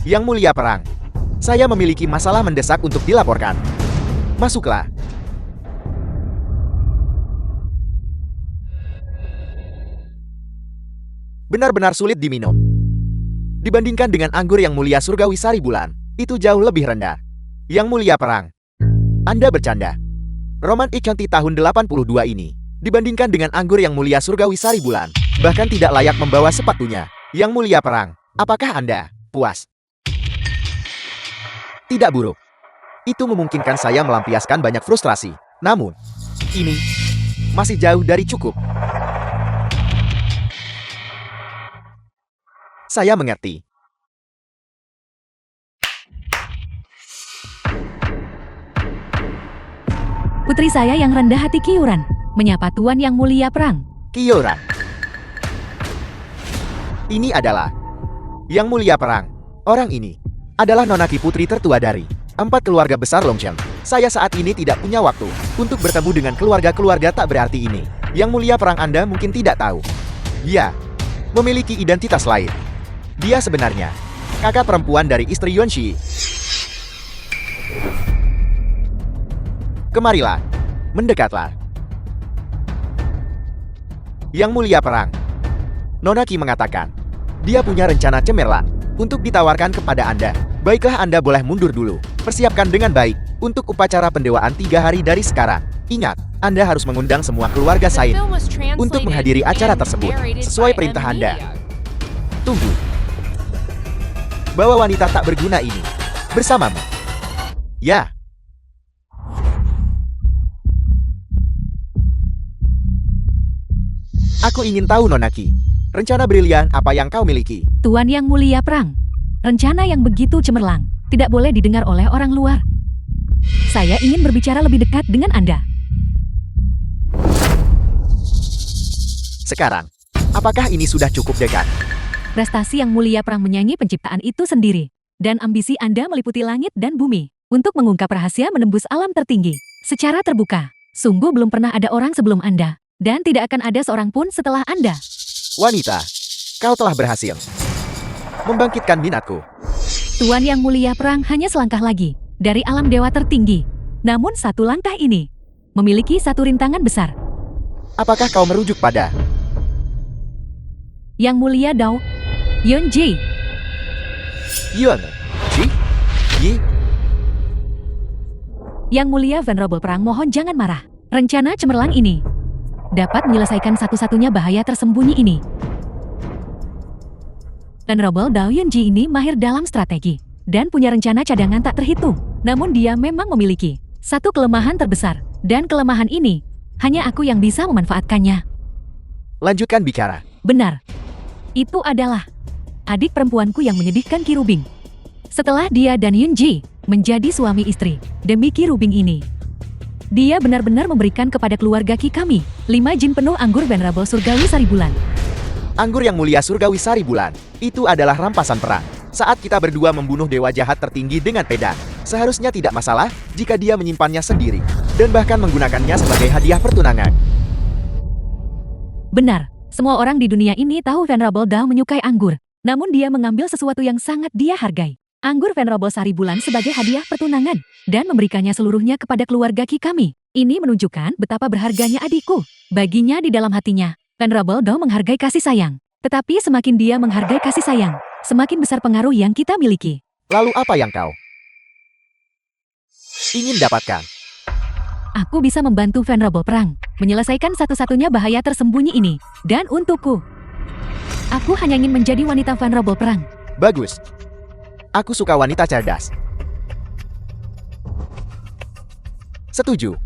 Yang Mulia Perang, saya memiliki masalah mendesak untuk dilaporkan. Masuklah. Benar-benar sulit diminum. Dibandingkan dengan anggur yang mulia surgawi Sari Bulan, itu jauh lebih rendah. Yang Mulia Perang, Anda bercanda. Roman Icanti tahun 82 ini, dibandingkan dengan anggur yang mulia surgawi Sari Bulan, bahkan tidak layak membawa sepatunya. Yang Mulia Perang, apakah Anda puas? Tidak buruk. Itu memungkinkan saya melampiaskan banyak frustrasi. Namun, ini masih jauh dari cukup. Saya mengerti. Putri saya yang rendah hati Kiuran, menyapa Tuan Yang Mulia Perang. Kiyoran. Ini adalah Yang Mulia Perang. Orang ini adalah Nonaki putri tertua dari 4 keluarga besar Longchen. Saya saat ini tidak punya waktu untuk bertemu dengan keluarga-keluarga tak berarti ini. Yang Mulia Perang Anda mungkin tidak tahu. Dia memiliki identitas lain. Dia sebenarnya kakak perempuan dari istri Yuanxi. Kemarilah, mendekatlah. Yang Mulia Perang, Nonaki mengatakan, dia punya rencana cemerlang untuk ditawarkan kepada Anda. Baiklah, Anda boleh mundur dulu. Persiapkan dengan baik untuk upacara pendewaan 3 hari dari sekarang. Ingat, Anda harus mengundang semua keluarga The Sain film was untuk translated menghadiri acara and tersebut narrated sesuai by perintah M. Anda. Media. Tunggu. Bawa wanita tak berguna ini bersamamu. Ya. Aku ingin tahu, Nonaki. Rencana brilian apa yang kau miliki? Tuan Yang Mulia Perang, rencana yang begitu cemerlang tidak boleh didengar oleh orang luar. Saya ingin berbicara lebih dekat dengan Anda. Sekarang, apakah ini sudah cukup dekat? Prestasi Yang Mulia Perang menyanyi penciptaan itu sendiri, dan ambisi Anda meliputi langit dan bumi untuk mengungkap rahasia menembus alam tertinggi secara terbuka. Sungguh belum pernah ada orang sebelum Anda, dan tidak akan ada seorang pun setelah Anda. Wanita, kau telah berhasil membangkitkan minatku. Tuan Yang Mulia Perang hanya selangkah lagi dari alam dewa tertinggi. Namun satu langkah ini memiliki satu rintangan besar. Apakah kau merujuk pada Yang Mulia Dao Yunji? Yuan? Ji? Yi? Yang Mulia Venerable Perang, mohon jangan marah. Rencana cemerlang ini dapat menyelesaikan satu-satunya bahaya tersembunyi ini. Venerable Dao Yunji ini mahir dalam strategi dan punya rencana cadangan tak terhitung. Namun dia memang memiliki satu kelemahan terbesar, dan kelemahan ini hanya aku yang bisa memanfaatkannya. Lanjutkan bicara. Benar. Itu adalah adik perempuanku yang menyedihkan Qi Rubing. Setelah dia dan Yunji menjadi suami istri demi Qi Rubing ini, dia benar-benar memberikan kepada keluarga Qi kami 5 jin penuh anggur Venerable Surgawi Sari Bulan. Anggur yang mulia surgawi Sari Bulan, itu adalah rampasan perang. Saat kita berdua membunuh dewa jahat tertinggi dengan pedang, seharusnya tidak masalah jika dia menyimpannya sendiri, dan bahkan menggunakannya sebagai hadiah pertunangan. Benar, semua orang di dunia ini tahu Venerable Dao menyukai anggur, namun dia mengambil sesuatu yang sangat dia hargai. Anggur Venerable Sari Bulan sebagai hadiah pertunangan, dan memberikannya seluruhnya kepada keluarga Qi kami. Ini menunjukkan betapa berharganya adikku. Baginya di dalam hatinya, Venerable Dao menghargai kasih sayang. Tetapi semakin dia menghargai kasih sayang, semakin besar pengaruh yang kita miliki. Lalu apa yang kau ingin dapatkan? Aku bisa membantu Venerable Perang, menyelesaikan satu-satunya bahaya tersembunyi ini. Dan untukku, aku hanya ingin menjadi wanita Venerable Perang. Bagus. Aku suka wanita cerdas. Setuju.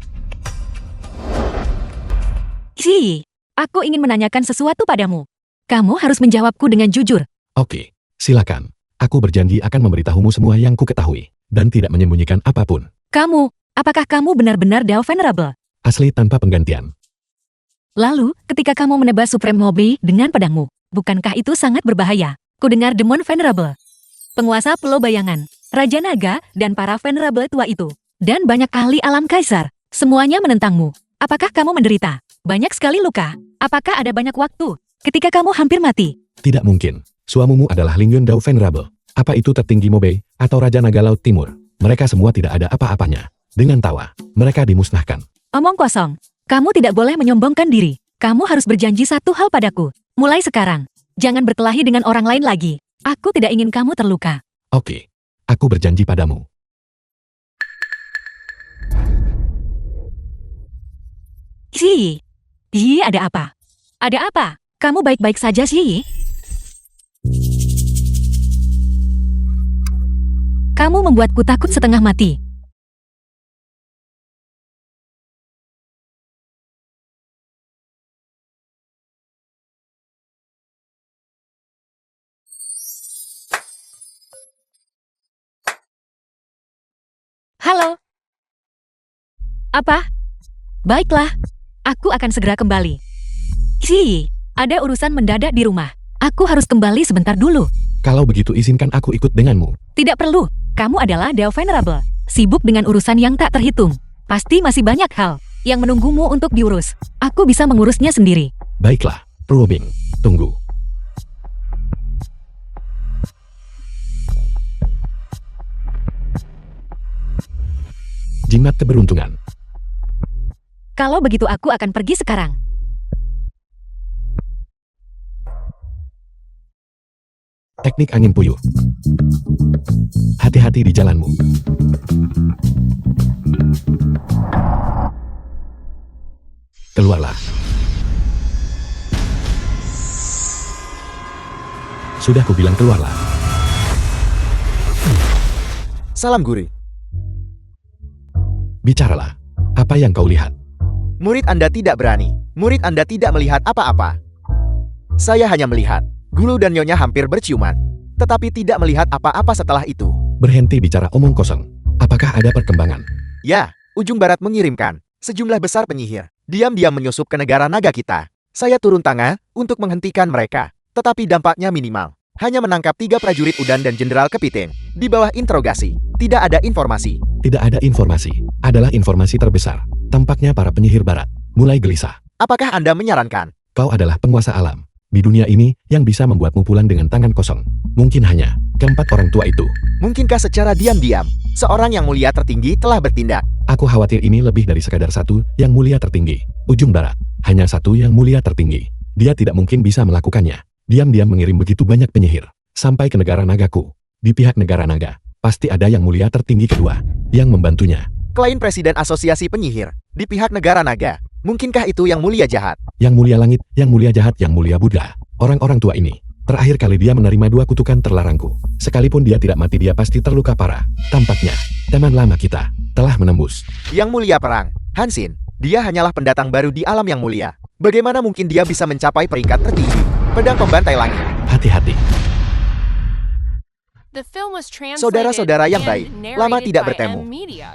Xi, aku ingin menanyakan sesuatu padamu. Kamu harus menjawabku dengan jujur. Oke, silakan. Aku berjanji akan memberitahumu semua yang ku ketahui, dan tidak menyembunyikan apapun. Apakah kamu benar-benar Dao Venerable? Asli tanpa penggantian. Lalu, ketika kamu menebas Supreme Mobi dengan pedangmu, bukankah itu sangat berbahaya? Kudengar Demon Venerable, penguasa Pulau Bayangan, Raja Naga, dan para Venerable tua itu, dan banyak ahli alam kaisar, semuanya menentangmu. Apakah kamu menderita banyak sekali luka? Apakah ada banyak waktu ketika kamu hampir mati? Tidak mungkin. Suamimu adalah Lingyun Dao Venerable. Apa itu tertinggi Mobe, atau Raja Naga Laut Timur? Mereka semua tidak ada apa-apanya. Dengan tawa, mereka dimusnahkan. Omong kosong. Kamu tidak boleh menyombongkan diri. Kamu harus berjanji satu hal padaku. Mulai sekarang, jangan berkelahi dengan orang lain lagi. Aku tidak ingin kamu terluka. Oke, aku berjanji padamu. Xi, ada apa? Ada apa? Kamu baik-baik saja, Xi? Kamu membuatku takut setengah mati. Halo? Apa? Baiklah, aku akan segera kembali. Xi, ada urusan mendadak di rumah. Aku harus kembali sebentar dulu. Kalau begitu izinkan aku ikut denganmu. Tidak perlu, kamu adalah Dao Venerable. Sibuk dengan urusan yang tak terhitung. Pasti masih banyak hal yang menunggumu untuk diurus. Aku bisa mengurusnya sendiri. Baiklah, Ruobing, tunggu. Jimat keberuntungan. Kalau begitu aku akan pergi sekarang. Teknik angin puyuh. Hati-hati di jalanmu. Keluarlah. Sudah kubilang keluarlah. Salam guru. Bicaralah. Apa yang kau lihat? Murid Anda tidak berani. Murid Anda tidak melihat apa-apa. Saya hanya melihat Guru dan Nyonya hampir berciuman, tetapi tidak melihat apa-apa setelah itu. Berhenti bicara omong kosong. Apakah ada perkembangan? Ya, Ujung Barat mengirimkan sejumlah besar penyihir diam-diam menyusup ke negara naga kita. Saya turun tangan untuk menghentikan mereka, tetapi dampaknya minimal. Hanya menangkap 3 prajurit Udan dan Jenderal Kepiting. Di bawah interogasi, tidak ada informasi. Tidak ada informasi. Adalah informasi terbesar. Tampaknya para penyihir barat mulai gelisah. Apakah Anda menyarankan? Kau adalah penguasa alam di dunia ini yang bisa membuatmu pulang dengan tangan kosong. Mungkin hanya keempat orang tua itu. Mungkinkah secara diam-diam, seorang yang mulia tertinggi telah bertindak? Aku khawatir ini lebih dari sekadar satu yang mulia tertinggi. Ujung Barat, hanya satu yang mulia tertinggi. Dia tidak mungkin bisa melakukannya. Diam-diam mengirim begitu banyak penyihir sampai ke negara nagaku. Di pihak negara naga, pasti ada yang mulia tertinggi kedua yang membantunya. Klien Presiden Asosiasi Penyihir di pihak negara naga. Mungkinkah itu yang mulia jahat? Yang mulia langit, yang mulia jahat, yang mulia Buddha. Orang-orang tua ini Terakhir kali dia menerima 2 kutukan terlarangku. Sekalipun dia tidak mati, dia pasti terluka parah. Tampaknya, teman lama kita telah menembus. Yang mulia perang, Hansin, dia hanyalah pendatang baru di alam yang mulia. Bagaimana mungkin dia bisa mencapai peringkat tertinggi? Pedang pembantai langit. Hati-hati. The film was translated Saudara-saudara yang and baik, lama narrated tidak by bertemu. M Media.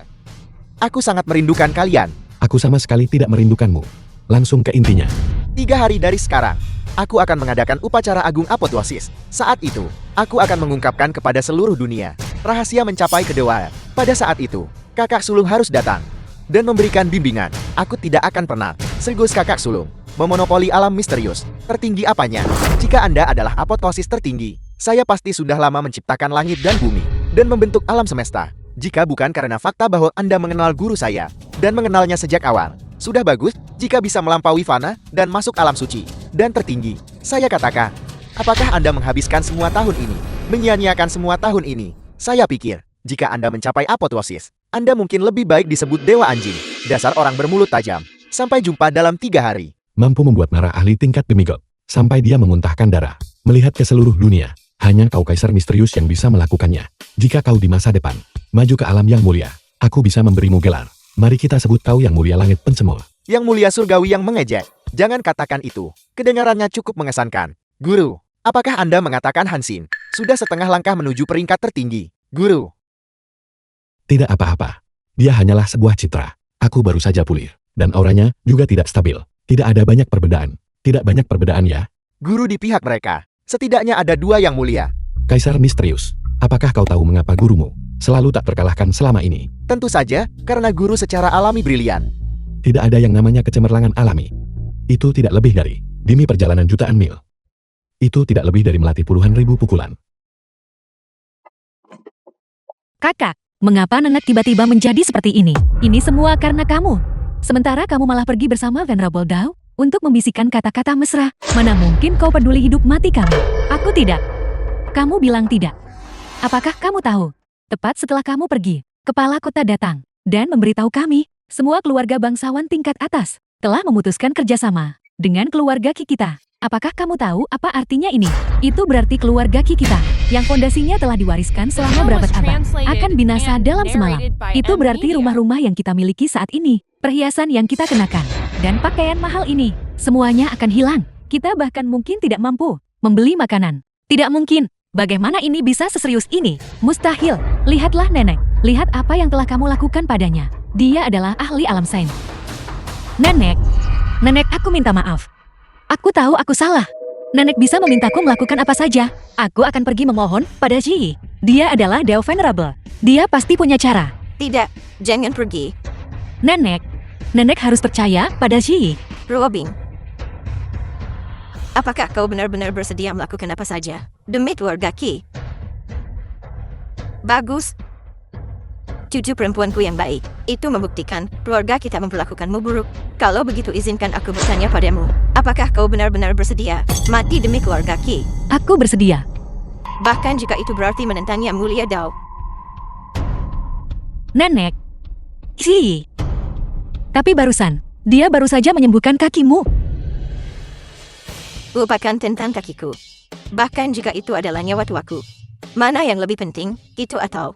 Aku sangat merindukan kalian. Aku sama sekali tidak merindukanmu. Langsung ke intinya. 3 hari dari sekarang, aku akan mengadakan upacara agung apoteosis. Saat itu, aku akan mengungkapkan kepada seluruh dunia rahasia mencapai kedewaan. Pada saat itu, kakak sulung harus datang dan memberikan bimbingan. Aku tidak akan pernah segus kakak sulung memonopoli alam misterius. Tertinggi apanya? Jika Anda adalah apoteosis tertinggi, saya pasti sudah lama menciptakan langit dan bumi dan membentuk alam semesta. Jika bukan karena fakta bahwa Anda mengenal guru saya dan mengenalnya sejak awal, sudah bagus jika bisa melampaui fana dan masuk alam suci dan tertinggi. Saya katakan, apakah Anda menghabiskan semua tahun ini, menyia-nyiakan semua tahun ini? Saya pikir, jika Anda mencapai apoteosis, Anda mungkin lebih baik disebut dewa anjing. Dasar orang bermulut tajam. Sampai jumpa dalam 3 hari. Mampu membuat marah ahli tingkat demigod. Sampai dia memuntahkan darah. Melihat ke seluruh dunia. Hanya kau kaisar misterius yang bisa melakukannya. Jika kau di masa depan maju ke alam yang mulia, aku bisa memberimu gelar. Mari kita sebut kau yang mulia langit pencemur. Yang mulia surgawi yang mengejek. Jangan katakan itu. Kedengarannya cukup mengesankan. Guru, apakah Anda mengatakan Hansin sudah setengah langkah menuju peringkat tertinggi? Guru. Tidak apa-apa. Dia hanyalah sebuah citra. Aku baru saja pulih. Dan auranya juga tidak stabil. Tidak ada banyak perbedaan. Tidak banyak perbedaan ya. Guru di pihak mereka. Setidaknya ada 2 yang mulia. Kaisar misterius. Apakah kau tahu mengapa gurumu selalu tak terkalahkan selama ini? Tentu saja, karena guru secara alami brilian. Tidak ada yang namanya kecemerlangan alami. Itu tidak lebih dari demi perjalanan jutaan mil. Itu tidak lebih dari melatih puluhan ribu pukulan. Kakak, mengapa Nenek tiba-tiba menjadi seperti ini? Ini semua karena kamu. Sementara kamu malah pergi bersama Venerable Dao untuk membisikkan kata-kata mesra. Mana mungkin kau peduli hidup mati kami? Aku tidak. Kamu bilang tidak. Apakah kamu tahu? Tepat setelah kamu pergi, kepala kota datang dan memberitahu kami, semua keluarga bangsawan tingkat atas telah memutuskan kerjasama dengan keluarga Kikita. Apakah kamu tahu apa artinya ini? Itu berarti keluarga Kikita yang fondasinya telah diwariskan selama berabad-abad akan binasa dalam semalam. Itu berarti rumah-rumah yang kita miliki saat ini, perhiasan yang kita kenakan, dan pakaian mahal ini, semuanya akan hilang. Kita bahkan mungkin tidak mampu membeli makanan. Tidak mungkin. Bagaimana ini bisa seserius ini? Mustahil. Lihatlah Nenek. Lihat apa yang telah kamu lakukan padanya. Dia adalah ahli alam sains. Nenek. Nenek, aku minta maaf. Aku tahu aku salah. Nenek bisa memintaku melakukan apa saja. Aku akan pergi memohon pada Ji. Dia adalah Dao Venerable. Dia pasti punya cara. Tidak, jangan pergi. Nenek. Nenek harus percaya pada Ji. Robin. Apakah kau benar-benar bersedia melakukan apa saja demi keluarga Ki? Bagus. Cucu perempuanku yang baik, itu membuktikan keluarga kita memperlakukanmu buruk. Kalau begitu izinkan aku bertanya padamu, apakah kau benar-benar bersedia mati demi keluarga Ki? Aku bersedia. Bahkan jika itu berarti menentang Yang Mulia Dao. Nenek. Ji. Tapi barusan, dia baru saja menyembuhkan kakimu. Lupakan tentang kakiku. Bahkan jika itu adalah nyawa tuaku. Mana yang lebih penting, itu atau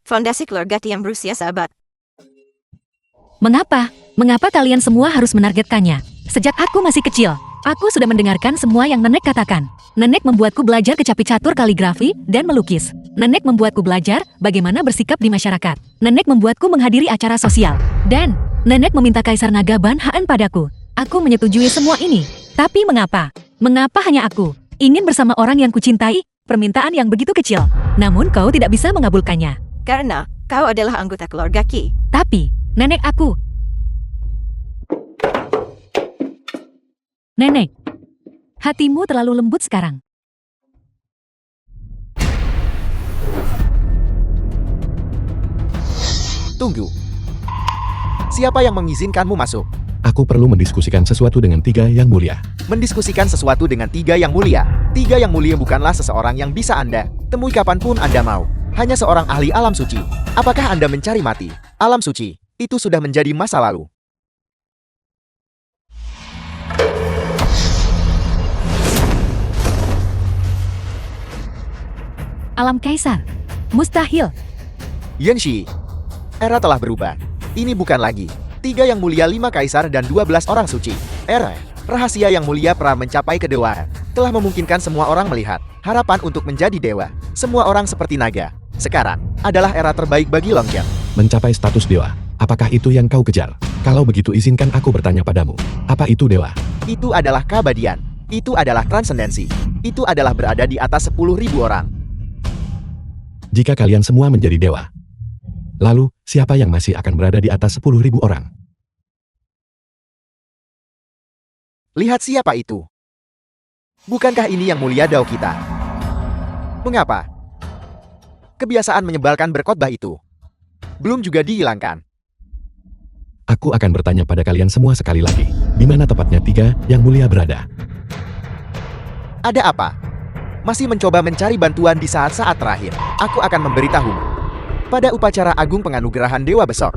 fondasi keluarga yang berusia sahabat? Mengapa? Mengapa kalian semua harus menargetkannya? Sejak aku masih kecil, aku sudah mendengarkan semua yang Nenek katakan. Nenek membuatku belajar kecapi catur kaligrafi dan melukis. Nenek membuatku belajar bagaimana bersikap di masyarakat. Nenek membuatku menghadiri acara sosial. Dan Nenek meminta Kaisar Naga Banhaan padaku. Aku menyetujui semua ini. Tapi mengapa? Mengapa hanya aku ingin bersama orang yang kucintai? Permintaan yang begitu kecil. Namun kau tidak bisa mengabulkannya. Karena kau adalah anggota keluarga Ki. Tapi, Nenek aku. Nenek, hatimu terlalu lembut sekarang. Tunggu. Siapa yang mengizinkanmu masuk? Aku perlu mendiskusikan sesuatu dengan 3 yang mulia. Mendiskusikan sesuatu dengan 3 yang mulia. 3 yang mulia bukanlah seseorang yang bisa Anda temui kapanpun Anda mau. Hanya seorang ahli alam suci. Apakah Anda mencari mati? Alam suci, itu sudah menjadi masa lalu. alam kaisar. Mustahil. Yanxi, era telah berubah. Ini bukan lagi 3 yang mulia 5 kaisar dan 12 orang suci. Era rahasia yang mulia pra mencapai kedewaan telah memungkinkan semua orang melihat harapan untuk menjadi dewa. Semua orang seperti naga. Sekarang adalah era terbaik bagi Longyan. Mencapai status dewa. Apakah itu yang kau kejar? Kalau begitu izinkan aku bertanya padamu. Apa itu dewa? Itu adalah keabadian. Itu adalah transendensi. Itu adalah berada di atas 10.000 orang. Jika kalian semua menjadi dewa, lalu siapa yang masih akan berada di atas 10.000 orang? Lihat siapa itu. Bukankah ini yang mulia Dao kita? Mengapa? Kebiasaan menyebalkan berkhotbah itu belum juga dihilangkan. Aku akan bertanya pada kalian semua sekali lagi. Di mana tepatnya 3 yang mulia berada? Ada apa? Masih mencoba mencari bantuan di saat-saat terakhir. Aku akan memberitahumu. Pada upacara agung penganugerahan dewa besok,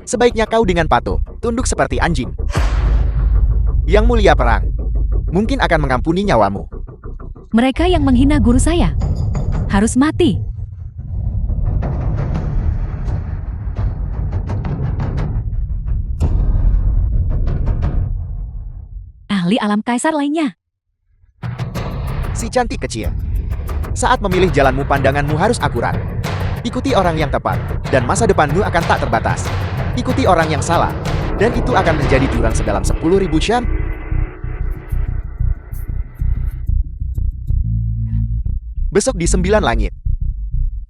sebaiknya kau dengan patuh, tunduk seperti anjing. Yang mulia perang mungkin akan mengampuni nyawamu. Mereka yang menghina guru saya harus mati. Ahli alam kaisar lainnya. Si cantik kecil. Saat memilih jalanmu, pandanganmu harus akurat. Ikuti orang yang tepat, dan masa depanmu akan tak terbatas. Ikuti orang yang salah, dan itu akan menjadi jurang sedalam 10.000 syam. Besok di 9 langit,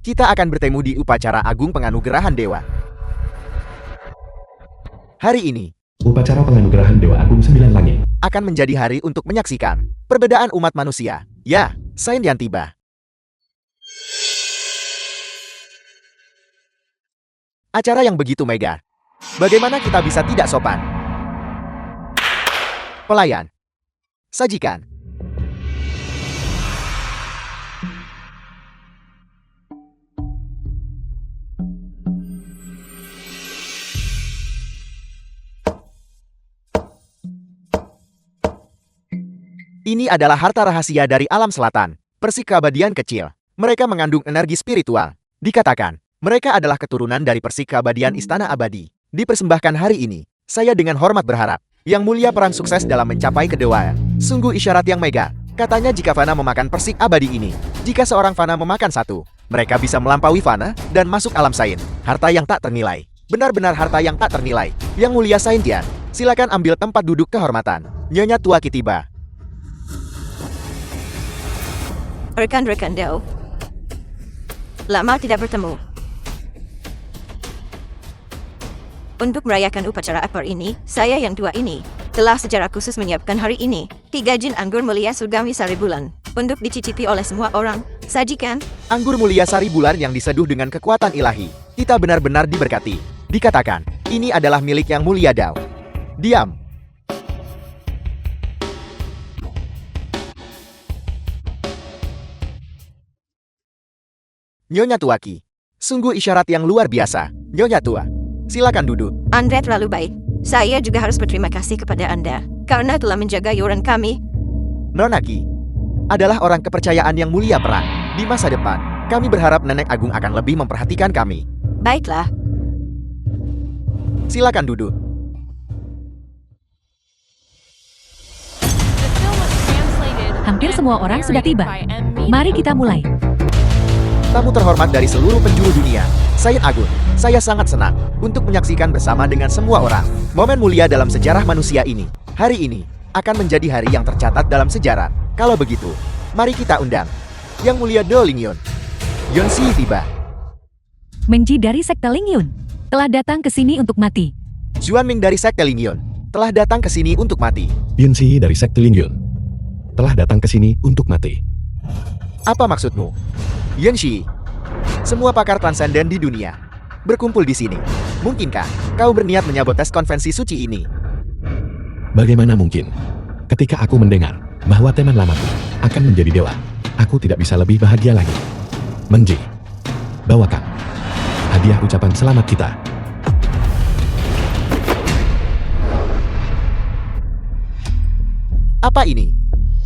kita akan bertemu di upacara agung penganugerahan dewa. Hari ini Upacara penganugerahan Dewa Agung 9 Langit. akan menjadi hari untuk menyaksikan perbedaan umat manusia. Ya, Saint yang tiba. Acara yang begitu mega. Bagaimana kita bisa tidak sopan? Pelayan. Sajikan. Ini adalah harta rahasia dari alam selatan, persik keabadian kecil. Mereka mengandung energi spiritual. Dikatakan, mereka adalah keturunan dari persik keabadian istana abadi. Dipersembahkan hari ini, saya dengan hormat berharap, Yang Mulia perang sukses dalam mencapai kedewaan. Sungguh isyarat yang mega. Katanya jika Fana memakan persik abadi ini, jika seorang Fana memakan satu, mereka bisa melampaui Fana dan masuk alam Saint. Harta yang tak ternilai. Benar-benar harta yang tak ternilai. Yang Mulia Saint Tian, silakan ambil tempat duduk kehormatan. Nyonya Tua Kitiba. Rekan-rekan Dao. Lama tidak bertemu. Untuk merayakan upacara akbar ini, saya yang tua ini telah secara khusus menyiapkan hari ini 3 jin anggur mulia surgawi sari bulan untuk dicicipi oleh semua orang. Sajikan. Anggur mulia sari bulan yang diseduh dengan kekuatan ilahi. Kita benar-benar diberkati. Dikatakan, ini adalah milik Yang Mulia Dao. Diam. Nyonya Tuaki. Sungguh isyarat yang luar biasa. Nyonya Tua, silakan duduk. Anda terlalu baik. Saya juga harus berterima kasih kepada Anda karena telah menjaga yuran kami. Nonaki adalah orang kepercayaan Yang Mulia perang. Di masa depan, kami berharap Nenek Agung akan lebih memperhatikan kami. Baiklah. Silakan duduk. The film was translated Hampir and semua orang sudah narrated tiba. by M. Meany. Mari kita mulai. Tamu terhormat dari seluruh penjuru dunia, Saint Agung, saya sangat senang untuk menyaksikan bersama dengan semua orang momen mulia dalam sejarah manusia ini. Hari ini akan menjadi hari yang tercatat dalam sejarah. Kalau begitu, mari kita undang Yang Mulia Do Lingyun. Yonsi tiba. Menji dari Sekte Lingyun telah datang ke sini untuk mati. Zuan Ming dari Sekte Lingyun telah datang ke sini untuk mati. Yunsi dari Sekte Lingyun telah datang ke sini untuk mati. Apa maksudmu? Yanxi, semua pakar transenden di dunia berkumpul di sini. Mungkinkah kau berniat menyabotas konvensi suci ini? Bagaimana mungkin? Ketika aku mendengar bahwa teman lamaku akan menjadi dewa, aku tidak bisa lebih bahagia lagi. Menji, bawakan hadiah ucapan selamat kita. Apa ini?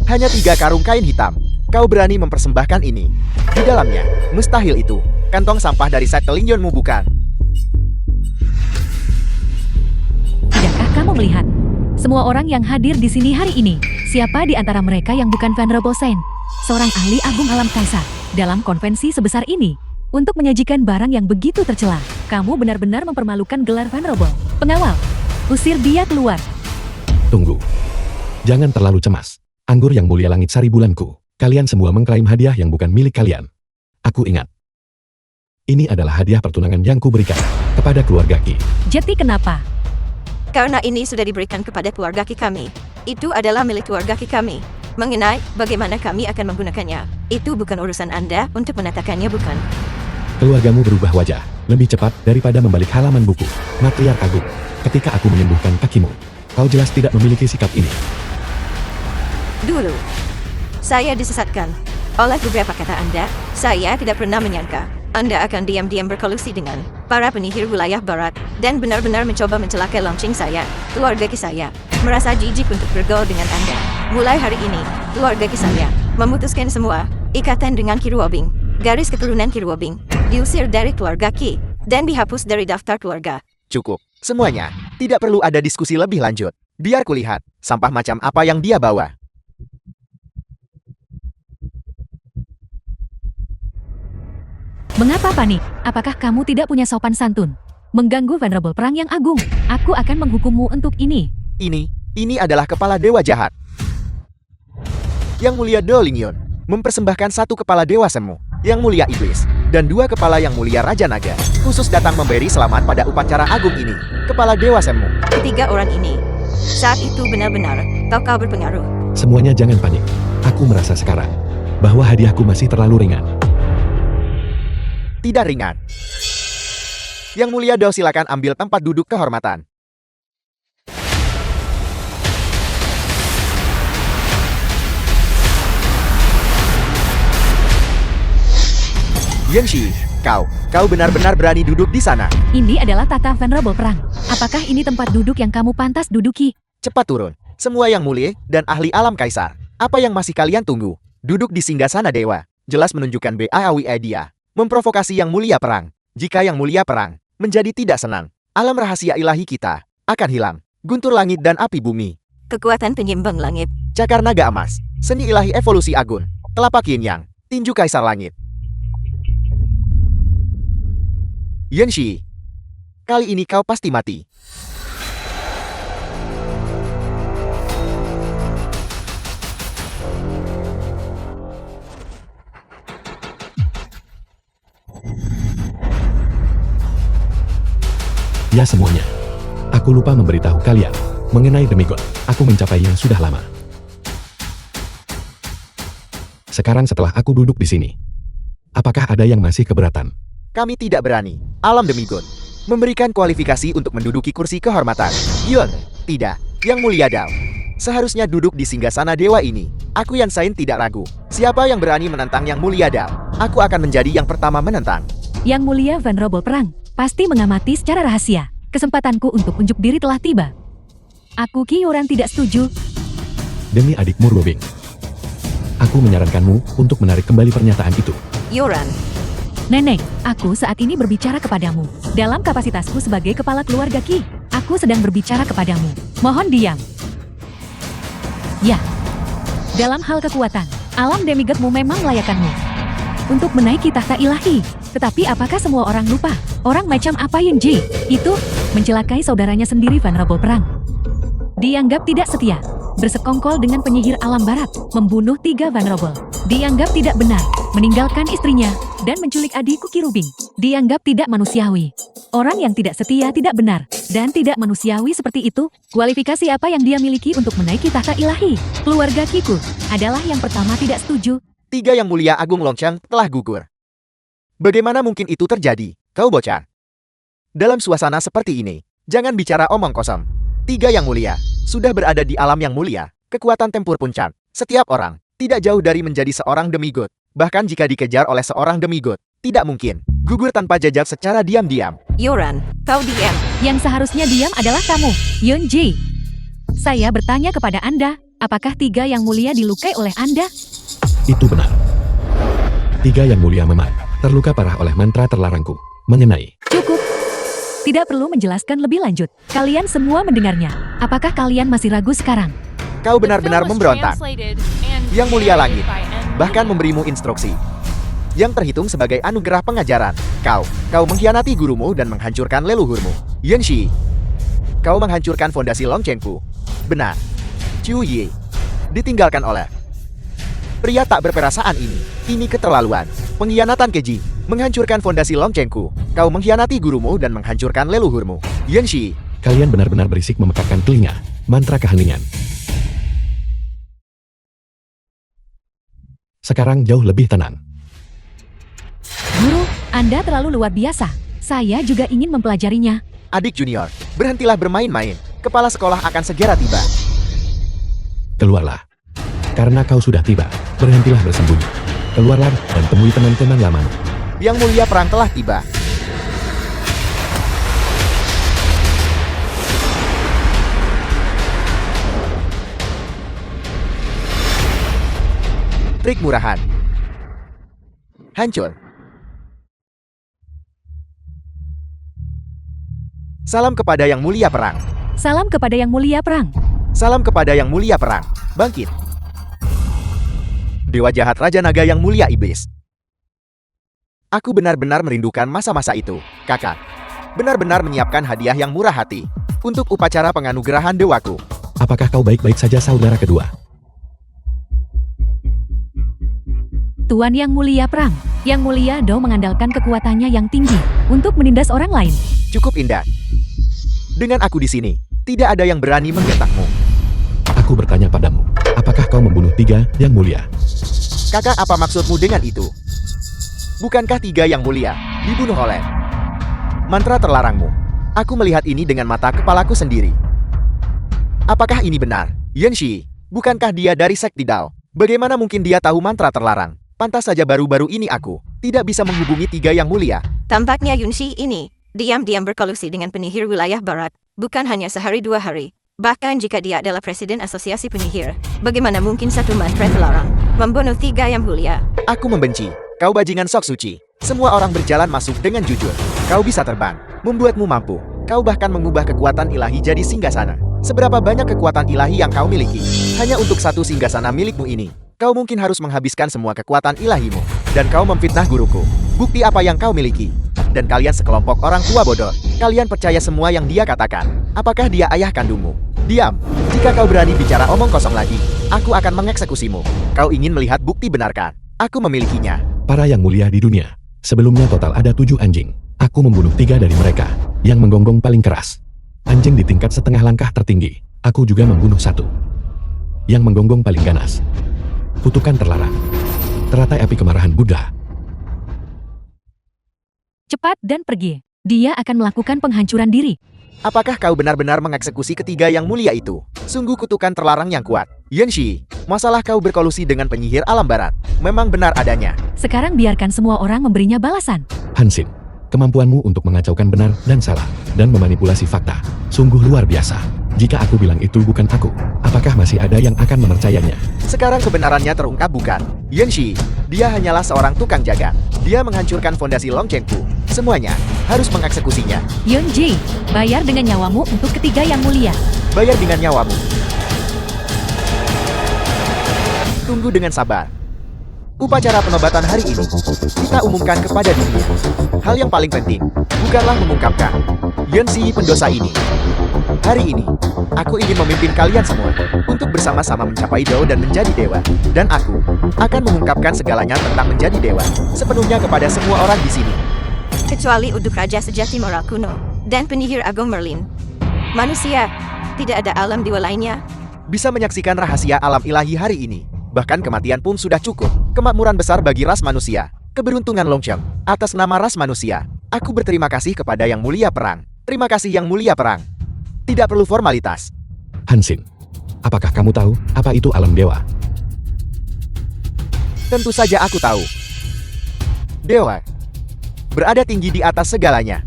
Hanya 3 karung kain hitam. Kau berani mempersembahkan ini. Di dalamnya, mustahil itu. Kantong sampah dari set Lingyeonmu bukan? Tidakkah kamu melihat? Semua orang yang hadir di sini hari ini, siapa di antara mereka yang bukan Venerable Saint? Seorang ahli agung alam kaisar. Dalam konvensi sebesar ini, untuk menyajikan barang yang begitu tercela, kamu benar-benar mempermalukan gelar Venerable. Pengawal, usir dia keluar. Tunggu. Jangan terlalu cemas. Anggur yang mulia langit sari bulanku. Kalian semua mengklaim hadiah yang bukan milik kalian. Aku ingat. Ini adalah hadiah pertunangan yang kuberikan kepada keluarga Ki. Jadi kenapa? Karena ini sudah diberikan kepada keluarga Ki kami. Itu adalah milik keluarga Ki kami. Mengenai bagaimana kami akan menggunakannya, itu bukan urusan Anda untuk menatakannya, bukan? Keluargamu berubah wajah lebih cepat daripada membalik halaman buku. Matriark Agung, ketika aku menyembuhkan kakimu, kau jelas tidak memiliki sikap ini. Dulu, saya disesatkan oleh beberapa kata Anda. Saya tidak pernah menyangka Anda akan diam-diam berkolusi dengan para penyihir wilayah barat dan benar-benar mencoba mencelakai launching saya, keluarga Ki saya. Merasa jijik untuk bergaul dengan Anda. Mulai hari ini, keluarga Ki saya memutuskan semua ikatan dengan Ki Ruobing. Garis keturunan Ki Ruobing diusir dari keluarga Ki dan dihapus dari daftar keluarga. Cukup. Semuanya. Tidak perlu ada diskusi lebih lanjut. Biar kulihat sampah macam apa yang dia bawa. Mengapa panik? Apakah kamu tidak punya sopan santun? Mengganggu Venerable Perang yang agung. Aku akan menghukummu untuk ini. Ini adalah kepala dewa jahat. Yang mulia Do Lingyeon mempersembahkan satu kepala dewa semu, yang mulia iblis, dan dua kepala yang mulia Raja Naga, khusus datang memberi selamat pada upacara agung ini. Kepala dewa semu. Ketiga orang ini, saat itu benar-benar kau berpengaruh. Semuanya jangan panik. Aku merasa sekarang bahwa hadiahku masih terlalu ringan. Tidak ringan. Yang mulia Do silakan ambil tempat duduk kehormatan. Yenshi, kau benar-benar berani duduk di sana. Ini adalah tata Venerable Perang. Apakah ini tempat duduk yang kamu pantas duduki? Cepat turun. Semua yang mulia dan ahli alam kaisar. Apa yang masih kalian tunggu? Duduk di singgasana dewa. Jelas menunjukkan BAWI idea. Memprovokasi yang mulia perang. Jika yang mulia perang menjadi tidak senang, alam rahasia ilahi kita akan hilang. Guntur langit dan api bumi. Kekuatan penyimbang langit. Cakar naga emas. Seni ilahi evolusi agun. Telapak yin yang. Tinju kaisar langit. Yenshi, kali ini kau pasti mati. Ya semuanya. Aku lupa memberitahu kalian mengenai demigod. Aku mencapai yang sudah lama. Sekarang setelah aku duduk di sini, apakah ada yang masih keberatan? Kami tidak berani. Alam demigod memberikan kualifikasi untuk menduduki kursi kehormatan. Yun, tidak. Yang mulia Dao seharusnya duduk di singgasana dewa ini. Aku Yan Sain tidak ragu. Siapa yang berani menentang yang mulia Dao, aku akan menjadi yang pertama menentang. Yang mulia Venerable Perang pasti mengamati secara rahasia. Kesempatanku untuk unjuk diri telah tiba. Aku Ki Yoran tidak setuju. Demi adikmu Ruobing, aku menyarankanmu untuk menarik kembali pernyataan itu. Yoran, Nenek, aku saat ini berbicara kepadamu. Dalam kapasitasku sebagai kepala keluarga Ki, aku sedang berbicara kepadamu. Mohon diam. Ya. Dalam hal kekuatan, alam demigodmu memang melayakanmu untuk menaiki tahta ilahi. Tetapi apakah semua orang lupa? Orang macam apa Yenji itu mencelakai saudaranya sendiri Venerable Perang. Dianggap tidak setia, bersekongkol dengan penyihir alam barat, membunuh 3 Venerable. Dianggap tidak benar, meninggalkan istrinya, dan menculik adikku Ki Ruobing. Dianggap tidak manusiawi. Orang yang tidak setia tidak benar, dan tidak manusiawi seperti itu, kualifikasi apa yang dia miliki untuk menaiki tahta ilahi? Keluarga Kiku adalah yang pertama tidak setuju. 3 yang mulia Agung Longchang telah gugur. Bagaimana mungkin itu terjadi, kau bocah? Dalam suasana seperti ini, jangan bicara omong kosong. 3 yang mulia sudah berada di alam yang mulia, kekuatan tempur puncak. Setiap orang tidak jauh dari menjadi seorang demigod. Bahkan jika dikejar oleh seorang demigod, tidak mungkin gugur tanpa jajak secara diam-diam. Yoran, kau diam. Yang seharusnya diam adalah kamu, Yunji. Saya bertanya kepada Anda, apakah 3 yang mulia dilukai oleh Anda? Itu benar. Tiga yang mulia memang terluka parah oleh mantra terlarangku. Mengenai Cukup. Tidak perlu menjelaskan lebih lanjut. Kalian semua mendengarnya. Apakah kalian masih ragu sekarang? Kau The benar-benar film was memberontak. translated and Yang mulia langit, narrated by N. bahkan memberimu instruksi yang terhitung sebagai anugerah pengajaran. Kau mengkhianati gurumu dan menghancurkan leluhurmu. Yanxi, kau menghancurkan fondasi Longchengpu. Benar. Chu Yi, ditinggalkan oleh pria tak berperasaan ini. Ini keterlaluan. Pengkhianatan keji, menghancurkan fondasi Longchengku. Kau mengkhianati gurumu dan menghancurkan leluhurmu. Yanxi, kalian benar-benar berisik memekakkan telinga. Mantra keheningan. Sekarang jauh lebih tenang. Guru, Anda terlalu luar biasa. Saya juga ingin mempelajarinya. adik junior, berhentilah bermain-main. Kepala sekolah akan segera tiba. Keluarlah. Karena kau sudah tiba, berhentilah bersembunyi. Keluarlah dan temui teman-teman lamamu. Yang mulia perang telah tiba. Trik murahan. Hancur. Salam kepada yang mulia perang. Salam kepada yang mulia perang. Salam kepada yang mulia perang. Bangkit. Dewa jahat Raja Naga yang mulia iblis. Aku benar-benar merindukan masa-masa itu, kakak. Benar-benar menyiapkan hadiah yang murah hati untuk upacara penganugerahan dewaku. Apakah kau baik-baik saja, saudara kedua? Tuan Yang Mulia Perang. Yang Mulia Dao mengandalkan kekuatannya yang tinggi untuk menindas orang lain. Cukup indah. Dengan aku di sini, tidak ada yang berani menggetakmu. Aku bertanya padamu, apakah kau membunuh tiga yang mulia? Kakak, apa maksudmu dengan itu? Bukankah tiga yang mulia dibunuh oleh mantra terlarangmu? Aku melihat ini dengan mata kepalaku sendiri. Apakah ini benar? Yanxi, bukankah dia dari sekte Dao? Bagaimana mungkin dia tahu mantra terlarang? Pantas saja baru-baru ini aku tidak bisa menghubungi tiga yang mulia. Tampaknya Yunxi ini diam-diam berkolusi dengan penyihir wilayah barat. Bukan hanya sehari dua hari. Bahkan jika dia adalah presiden asosiasi penyihir, bagaimana mungkin satu mantra terlarang membunuh tiga yang mulia? Aku membenci. Kau bajingan sok suci. Semua orang berjalan masuk dengan jujur. Kau bisa terbang, membuatmu mampu. Kau bahkan mengubah kekuatan ilahi jadi singgasana. Seberapa banyak kekuatan ilahi yang kau miliki? Hanya untuk satu singgasana milikmu ini. Kau mungkin harus menghabiskan semua kekuatan ilahimu. Dan kau memfitnah guruku. Bukti apa yang kau miliki? Dan kalian sekelompok orang tua bodoh. Kalian percaya semua yang dia katakan. Apakah dia ayah kandungmu? Diam. Jika kau berani bicara omong kosong lagi, aku akan mengeksekusimu. Kau ingin melihat bukti, benarkan? Aku memilikinya. Para yang mulia di dunia. Sebelumnya total ada 7 anjing. Aku membunuh 3 dari mereka, yang menggonggong paling keras. Anjing di tingkat setengah langkah tertinggi. Aku juga membunuh 1. Yang menggonggong paling ganas. Kutukan terlarang. Teratai api kemarahan Buddha. Cepat dan pergi. Dia akan melakukan penghancuran diri. Apakah kau benar-benar mengeksekusi ketiga yang mulia itu? Sungguh kutukan terlarang yang kuat. Yanxi, masalah kau berkolusi dengan penyihir alam barat memang benar adanya. Sekarang biarkan semua orang memberinya balasan. Hansin, kemampuanmu untuk mengacaukan benar dan salah, dan memanipulasi fakta, sungguh luar biasa. Jika aku bilang itu bukan aku, apakah masih ada yang akan mempercayainya? Sekarang kebenarannya terungkap, bukan? Yanxi, dia hanyalah seorang tukang jaga. Dia menghancurkan fondasi Longchengpu. Semuanya harus mengeksekusinya. Yunji, bayar dengan nyawamu untuk ketiga yang mulia. Bayar dengan nyawamu. Tunggu dengan sabar. Upacara penobatan hari ini kita umumkan kepada dunia. Hal yang paling penting bukanlah mengungkapkan Yanxi pendosa ini. Hari ini, aku ingin memimpin kalian semua untuk bersama-sama mencapai Dao dan menjadi dewa. Dan aku akan mengungkapkan segalanya tentang menjadi dewa sepenuhnya kepada semua orang di sini. Kecuali Uduk Raja sejati moral kuno dan penyihir agung Merlin. Manusia, tidak ada alam dewa lainnya. Bisa menyaksikan rahasia alam ilahi hari ini. Bahkan kematian pun sudah cukup. Kemakmuran besar bagi ras manusia. Keberuntungan Longcheng atas nama ras manusia. Aku berterima kasih kepada Yang Mulia Perang. Terima kasih Yang Mulia Perang. Tidak perlu formalitas. Hansin, apakah kamu tahu apa itu alam dewa? Tentu saja aku tahu. Dewa berada tinggi di atas segalanya.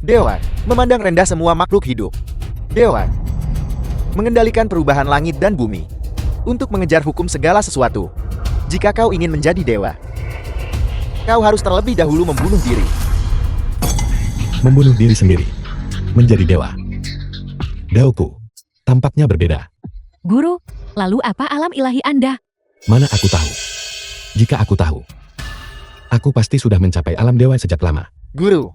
Dewa memandang rendah semua makhluk hidup. Dewa mengendalikan perubahan langit dan bumi untuk mengejar hukum segala sesuatu. Jika kau ingin menjadi dewa, kau harus terlebih dahulu membunuh diri. Membunuh diri sendiri. Menjadi dewa. Daoku. Tampaknya berbeda. Guru, lalu apa alam ilahi Anda? Mana aku tahu. Jika aku tahu, aku pasti sudah mencapai alam dewa sejak lama. Guru,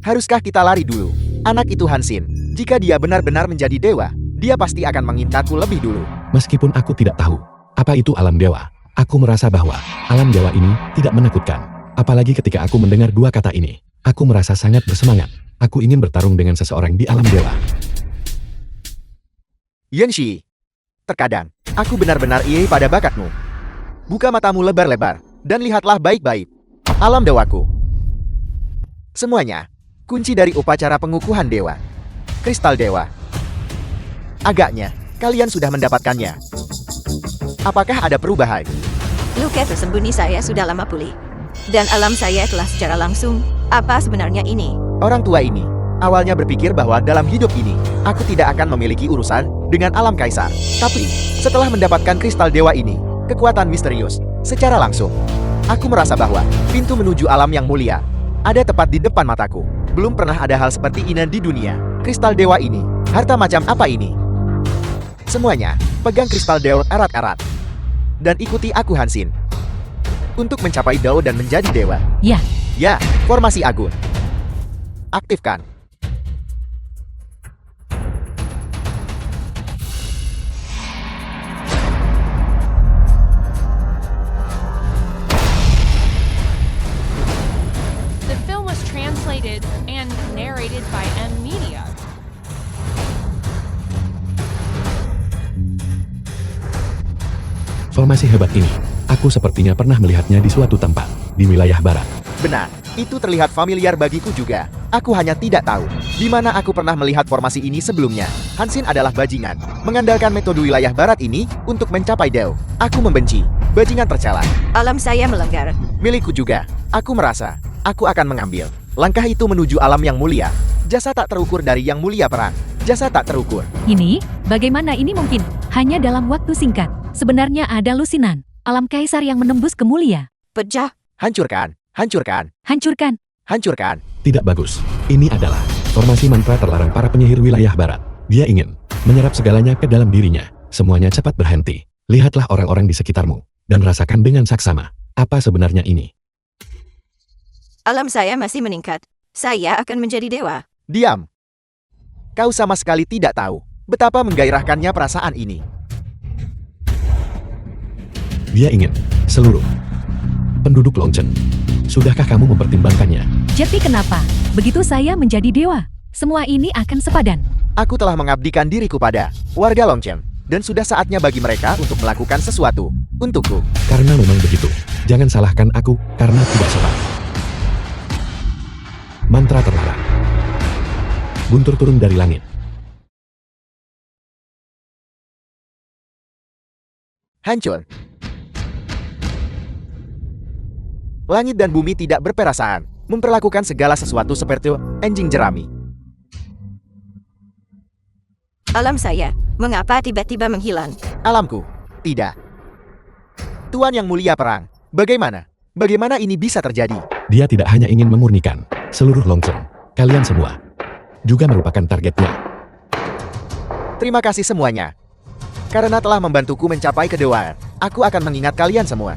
haruskah kita lari dulu? Anak itu Hansin, jika dia benar-benar menjadi dewa, dia pasti akan mengincarku lebih dulu. Meskipun aku tidak tahu apa itu alam dewa, aku merasa bahwa alam dewa ini tidak menakutkan. Apalagi ketika aku mendengar dua kata ini, aku merasa sangat bersemangat. Aku ingin bertarung dengan seseorang di alam dewa. Yanxi, terkadang, aku benar-benar iri pada bakatmu. Buka matamu lebar-lebar, dan lihatlah baik-baik. Alam dewaku. Semuanya, kunci dari upacara pengukuhan dewa. Kristal dewa. Agaknya, kalian sudah mendapatkannya. Apakah ada perubahan? Luka tersembunyi saya sudah lama pulih. Dan alam saya telah secara langsung. Apa sebenarnya ini? Orang tua ini, awalnya berpikir bahwa dalam hidup ini, aku tidak akan memiliki urusan dengan alam kaisar. Tapi, setelah mendapatkan kristal dewa ini, kekuatan misterius, secara langsung, aku merasa bahwa pintu menuju alam yang mulia ada tepat di depan mataku. Belum pernah ada hal seperti ini di dunia. Kristal dewa ini, harta macam apa ini? Semuanya, pegang kristal dewa erat-erat. Dan ikuti aku Hansin. Untuk mencapai Dao dan menjadi dewa. Ya, Ya, formasi Agun. Aktifkan. The film was translated and narrated by M Media. Formasi hebat ini, aku sepertinya pernah melihatnya di suatu tempat, di wilayah barat. Benar, itu terlihat familiar bagiku juga. Aku hanya tidak tahu di mana aku pernah melihat formasi ini sebelumnya. Hansin adalah bajingan, mengandalkan metode wilayah barat ini untuk mencapai Dao. Aku membenci bajingan tercela. Alam saya melanggar. Milikku juga. Aku merasa aku akan mengambil langkah itu menuju alam yang mulia. Jasa tak terukur dari yang mulia perang. Jasa tak terukur. ini, bagaimana ini mungkin? Hanya dalam waktu singkat. Sebenarnya ada lusinan. Alam kaisar yang menembus ke mulia. Pecah. Hancurkan, hancurkan, Hancurkan. hancurkan. Tidak bagus. Ini adalah formasi mantra terlarang para penyihir wilayah barat. Dia ingin menyerap segalanya ke dalam dirinya. Semuanya cepat berhenti. Lihatlah orang-orang di sekitarmu dan rasakan dengan saksama apa sebenarnya ini. Alam saya masih meningkat. Saya akan menjadi dewa. Diam. Kau sama sekali tidak tahu betapa menggairahkannya perasaan ini. Dia ingin seluruh penduduk Longchen. Sudahkah kamu mempertimbangkannya? Jadi kenapa? Begitu saya menjadi dewa, semua ini akan sepadan. Aku telah mengabdikan diriku pada warga Longchen, dan sudah saatnya bagi mereka untuk melakukan sesuatu untukku. Karena memang begitu. Jangan salahkan aku karena tidak sempat. Mantra terlarang. Guntur turun dari langit. Hancur. Langit dan bumi tidak berperasaan, memperlakukan segala sesuatu seperti anjing jerami. Alam saya, mengapa tiba-tiba menghilang? Alamku, tidak. Tuan yang mulia perang, bagaimana? Bagaimana ini bisa terjadi? Dia tidak hanya ingin memurnikan seluruh Longchen. Kalian semua juga merupakan targetnya. Terima kasih semuanya. Karena telah membantuku mencapai kedewaan, aku akan mengingat kalian semua.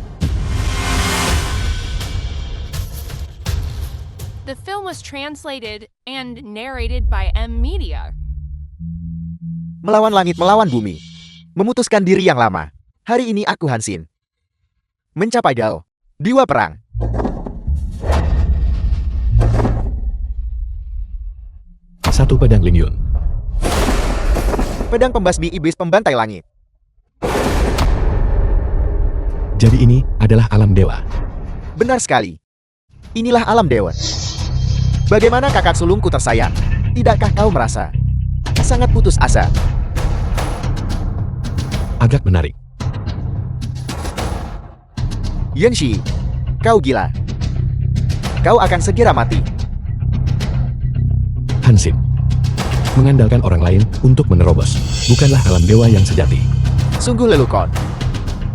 The film was translated and narrated by M Media. Melawan langit, melawan bumi. Memutuskan diri yang lama. Hari ini aku Hansin. Mencapai Dao. Dewa perang. Satu pedang Ling Yun. Pedang pembasmi iblis pembantai langit. Jadi ini adalah alam dewa. Benar sekali. Inilah alam dewa. Bagaimana kakak sulungku tersayang? Tidakkah kau merasa sangat putus asa? Agak menarik. Yanxi, kau gila. Kau akan segera mati. Hansin. Mengandalkan orang lain untuk menerobos. Bukanlah alam dewa yang sejati. Sungguh lelucon.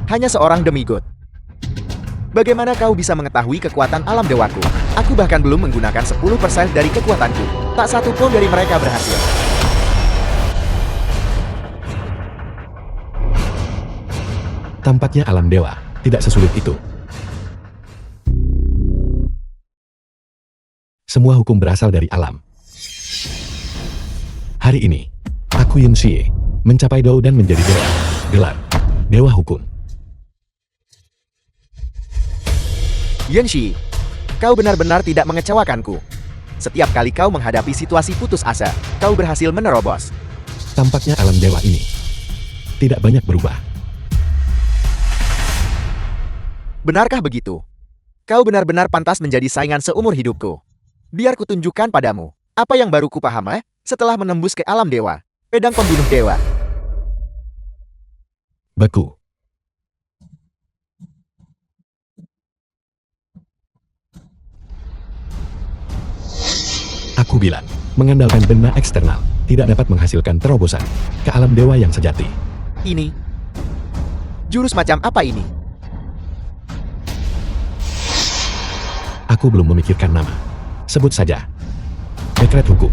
Hanya seorang demigod. Bagaimana kau bisa mengetahui kekuatan alam dewaku? Aku bahkan belum menggunakan 10% dari kekuatanku. Tak satu pun dari mereka berhasil. Tampaknya alam dewa tidak sesulit itu. Semua hukum berasal dari alam. Hari ini, aku Yin Xie mencapai Dao dan menjadi dewa. Gelar Dewa Hukum. Yanxi, kau benar-benar tidak mengecewakanku. Setiap kali kau menghadapi situasi putus asa, kau berhasil menerobos. Tampaknya alam dewa ini tidak banyak berubah. Benarkah begitu? Kau benar-benar pantas menjadi saingan seumur hidupku. Biar kutunjukkan padamu, apa yang baru kupaham setelah menembus ke alam dewa. Pedang pembunuh dewa. Beku. Aku bilang, mengandalkan benda eksternal tidak dapat menghasilkan terobosan ke alam dewa yang sejati. Ini. Jurus macam apa ini? Aku belum memikirkan nama. Sebut saja. Dekret hukum.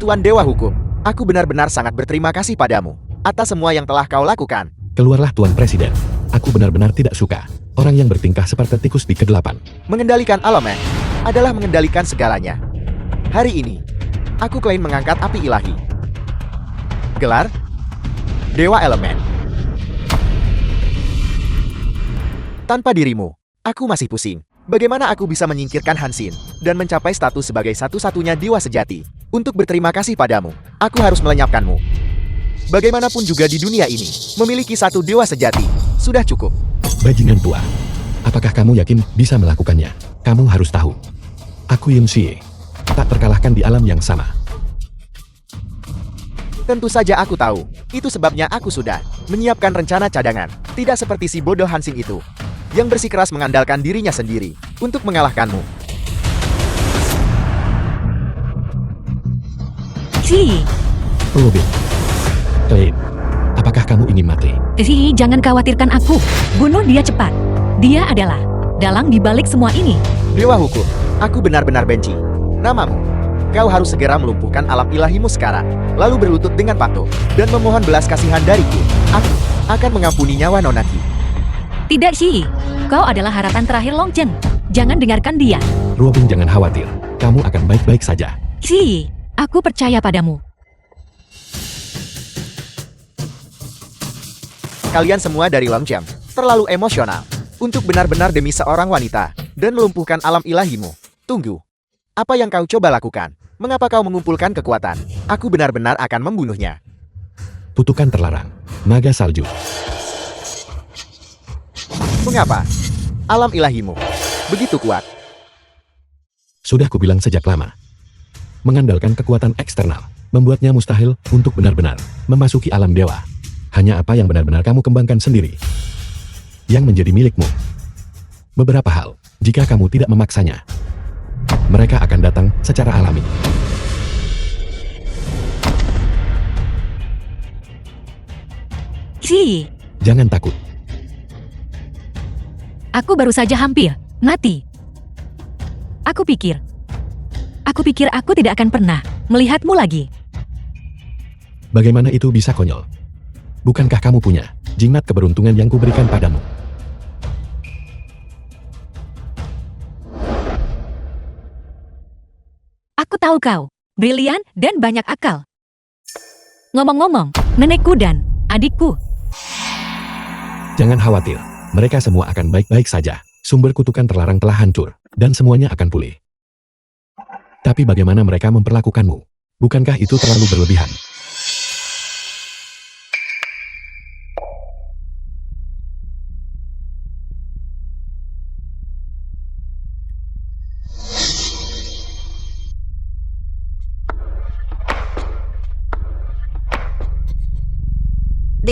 Tuan Dewa Hukum, aku benar-benar sangat berterima kasih padamu atas semua yang telah kau lakukan. Keluarlah Tuan Presiden. Aku benar-benar tidak suka orang yang bertingkah seperti tikus di ke-8. Mengendalikan alam adalah mengendalikan segalanya. Hari ini, aku klaim mengangkat api ilahi. Gelar Dewa Elemen. Tanpa dirimu, aku masih pusing. Bagaimana aku bisa menyingkirkan Hansin dan mencapai status sebagai satu-satunya dewa sejati? Untuk berterima kasih padamu, aku harus melenyapkanmu. Bagaimanapun juga di dunia ini, memiliki satu dewa sejati sudah cukup. Bajingan tua. Apakah kamu yakin bisa melakukannya? Kamu harus tahu. Aku Yin Xie tak terkalahkan di alam yang sama. Tentu saja aku tahu. Itu sebabnya aku sudah menyiapkan rencana cadangan. Tidak seperti si bodoh Hansing itu, yang bersikeras mengandalkan dirinya sendiri untuk mengalahkanmu. Si, Robin. Clay, apakah kamu ingin mati? Si, jangan khawatirkan aku. Bunuh dia cepat. Dia adalah dalang di balik semua ini. Dewa Hukum, aku benar-benar benci namamu. Kau harus segera melumpuhkan alam ilahimu sekarang, lalu berlutut dengan patuh, dan memohon belas kasihan dariku. Aku akan mengampuni nyawa Nonaki. Tidak, Si. Kau adalah harapan terakhir Long Chen. Jangan dengarkan dia. Robin, jangan khawatir. Kamu akan baik-baik saja. Si, aku percaya padamu. Kalian semua dari Longchamp terlalu emosional untuk benar-benar demi seorang wanita dan melumpuhkan alam ilahimu. Tunggu. Apa yang kau coba lakukan? Mengapa kau mengumpulkan kekuatan? Aku benar-benar akan membunuhnya. Kutukan terlarang. Naga salju. Mengapa? Alam ilahimu begitu kuat. Sudah kubilang sejak lama. Mengandalkan kekuatan eksternal membuatnya mustahil untuk benar-benar memasuki alam dewa. Hanya apa yang benar-benar kamu kembangkan sendiri yang menjadi milikmu. Beberapa hal, jika kamu tidak memaksanya, mereka akan datang secara alami. Si, Jangan takut. aku baru saja hampir mati. Aku pikir aku tidak akan pernah melihatmu lagi. Bagaimana itu bisa konyol? Bukankah kamu punya jimat keberuntungan yang kuberikan padamu? Aku tahu kau brilian dan banyak akal. Ngomong-ngomong, nenekku dan adikku, Jangan khawatir, mereka semua akan baik-baik saja. Sumber kutukan terlarang telah hancur, dan semuanya akan pulih. Tapi bagaimana mereka memperlakukanmu? Bukankah itu terlalu berlebihan?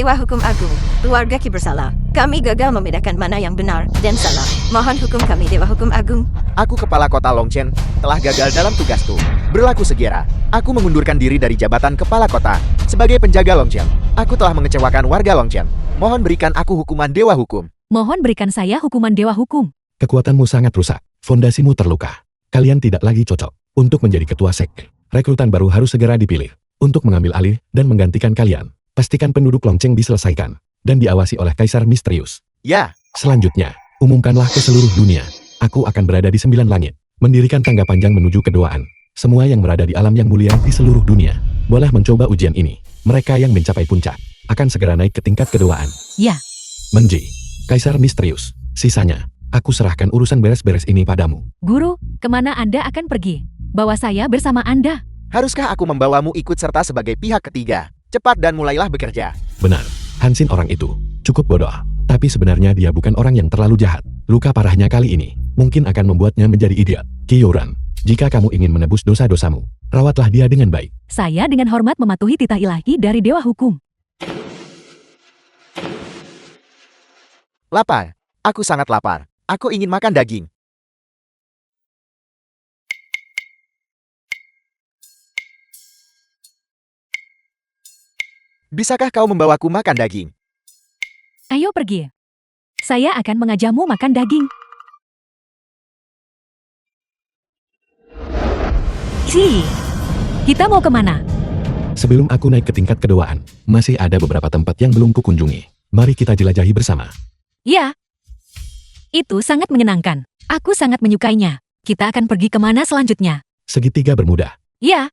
Dewa Hukum Agung, keluarga Ki bersalah. Kami gagal membedakan mana yang benar dan salah. Mohon hukum kami, Dewa Hukum Agung. Aku kepala kota Longchen, telah gagal dalam tugasku. Berlaku segera. Aku mengundurkan diri dari jabatan kepala kota. Sebagai penjaga Longchen, aku telah mengecewakan warga Longchen. Mohon berikan aku hukuman Dewa Hukum. Mohon berikan saya hukuman Dewa Hukum. Kekuatanmu sangat rusak. Fondasimu terluka. Kalian tidak lagi cocok untuk menjadi ketua sekte. Rekrutan baru harus segera dipilih untuk mengambil alih dan menggantikan kalian. Pastikan penduduk Longchen diselesaikan dan diawasi oleh Kaisar Misterius. Ya, Selanjutnya, umumkanlah ke seluruh dunia. Aku akan berada di 9 langit, mendirikan tangga panjang menuju kedoaan. Semua yang berada di alam yang mulia di seluruh dunia boleh mencoba ujian ini. Mereka yang mencapai puncak akan segera naik ke tingkat kedoaan. Ya, Menji, Kaisar Misterius. Sisanya, aku serahkan urusan beres-beres ini padamu. Guru, kemana Anda akan pergi? Bawa saya bersama Anda. haruskah aku membawamu ikut serta sebagai pihak ketiga? Cepat dan mulailah bekerja. Benar, Hansin orang itu cukup bodoh. Tapi sebenarnya dia bukan orang yang terlalu jahat. Luka parahnya kali ini mungkin akan membuatnya menjadi idiot. Kiyuran, jika kamu ingin menebus dosa-dosamu, rawatlah dia dengan baik. Saya dengan hormat mematuhi titah ilahi dari Dewa Hukum. Lapar. Aku sangat lapar. Aku ingin makan daging. Bisakah kau membawaku makan daging? Ayo pergi. Saya akan mengajarmu makan daging. Kita mau kemana? Sebelum aku naik ke tingkat kedoaan, masih ada beberapa tempat yang belum kukunjungi. Mari kita jelajahi bersama. Ya. Itu sangat menyenangkan. Aku sangat menyukainya. Kita akan pergi kemana selanjutnya? Segitiga Bermuda. Ya,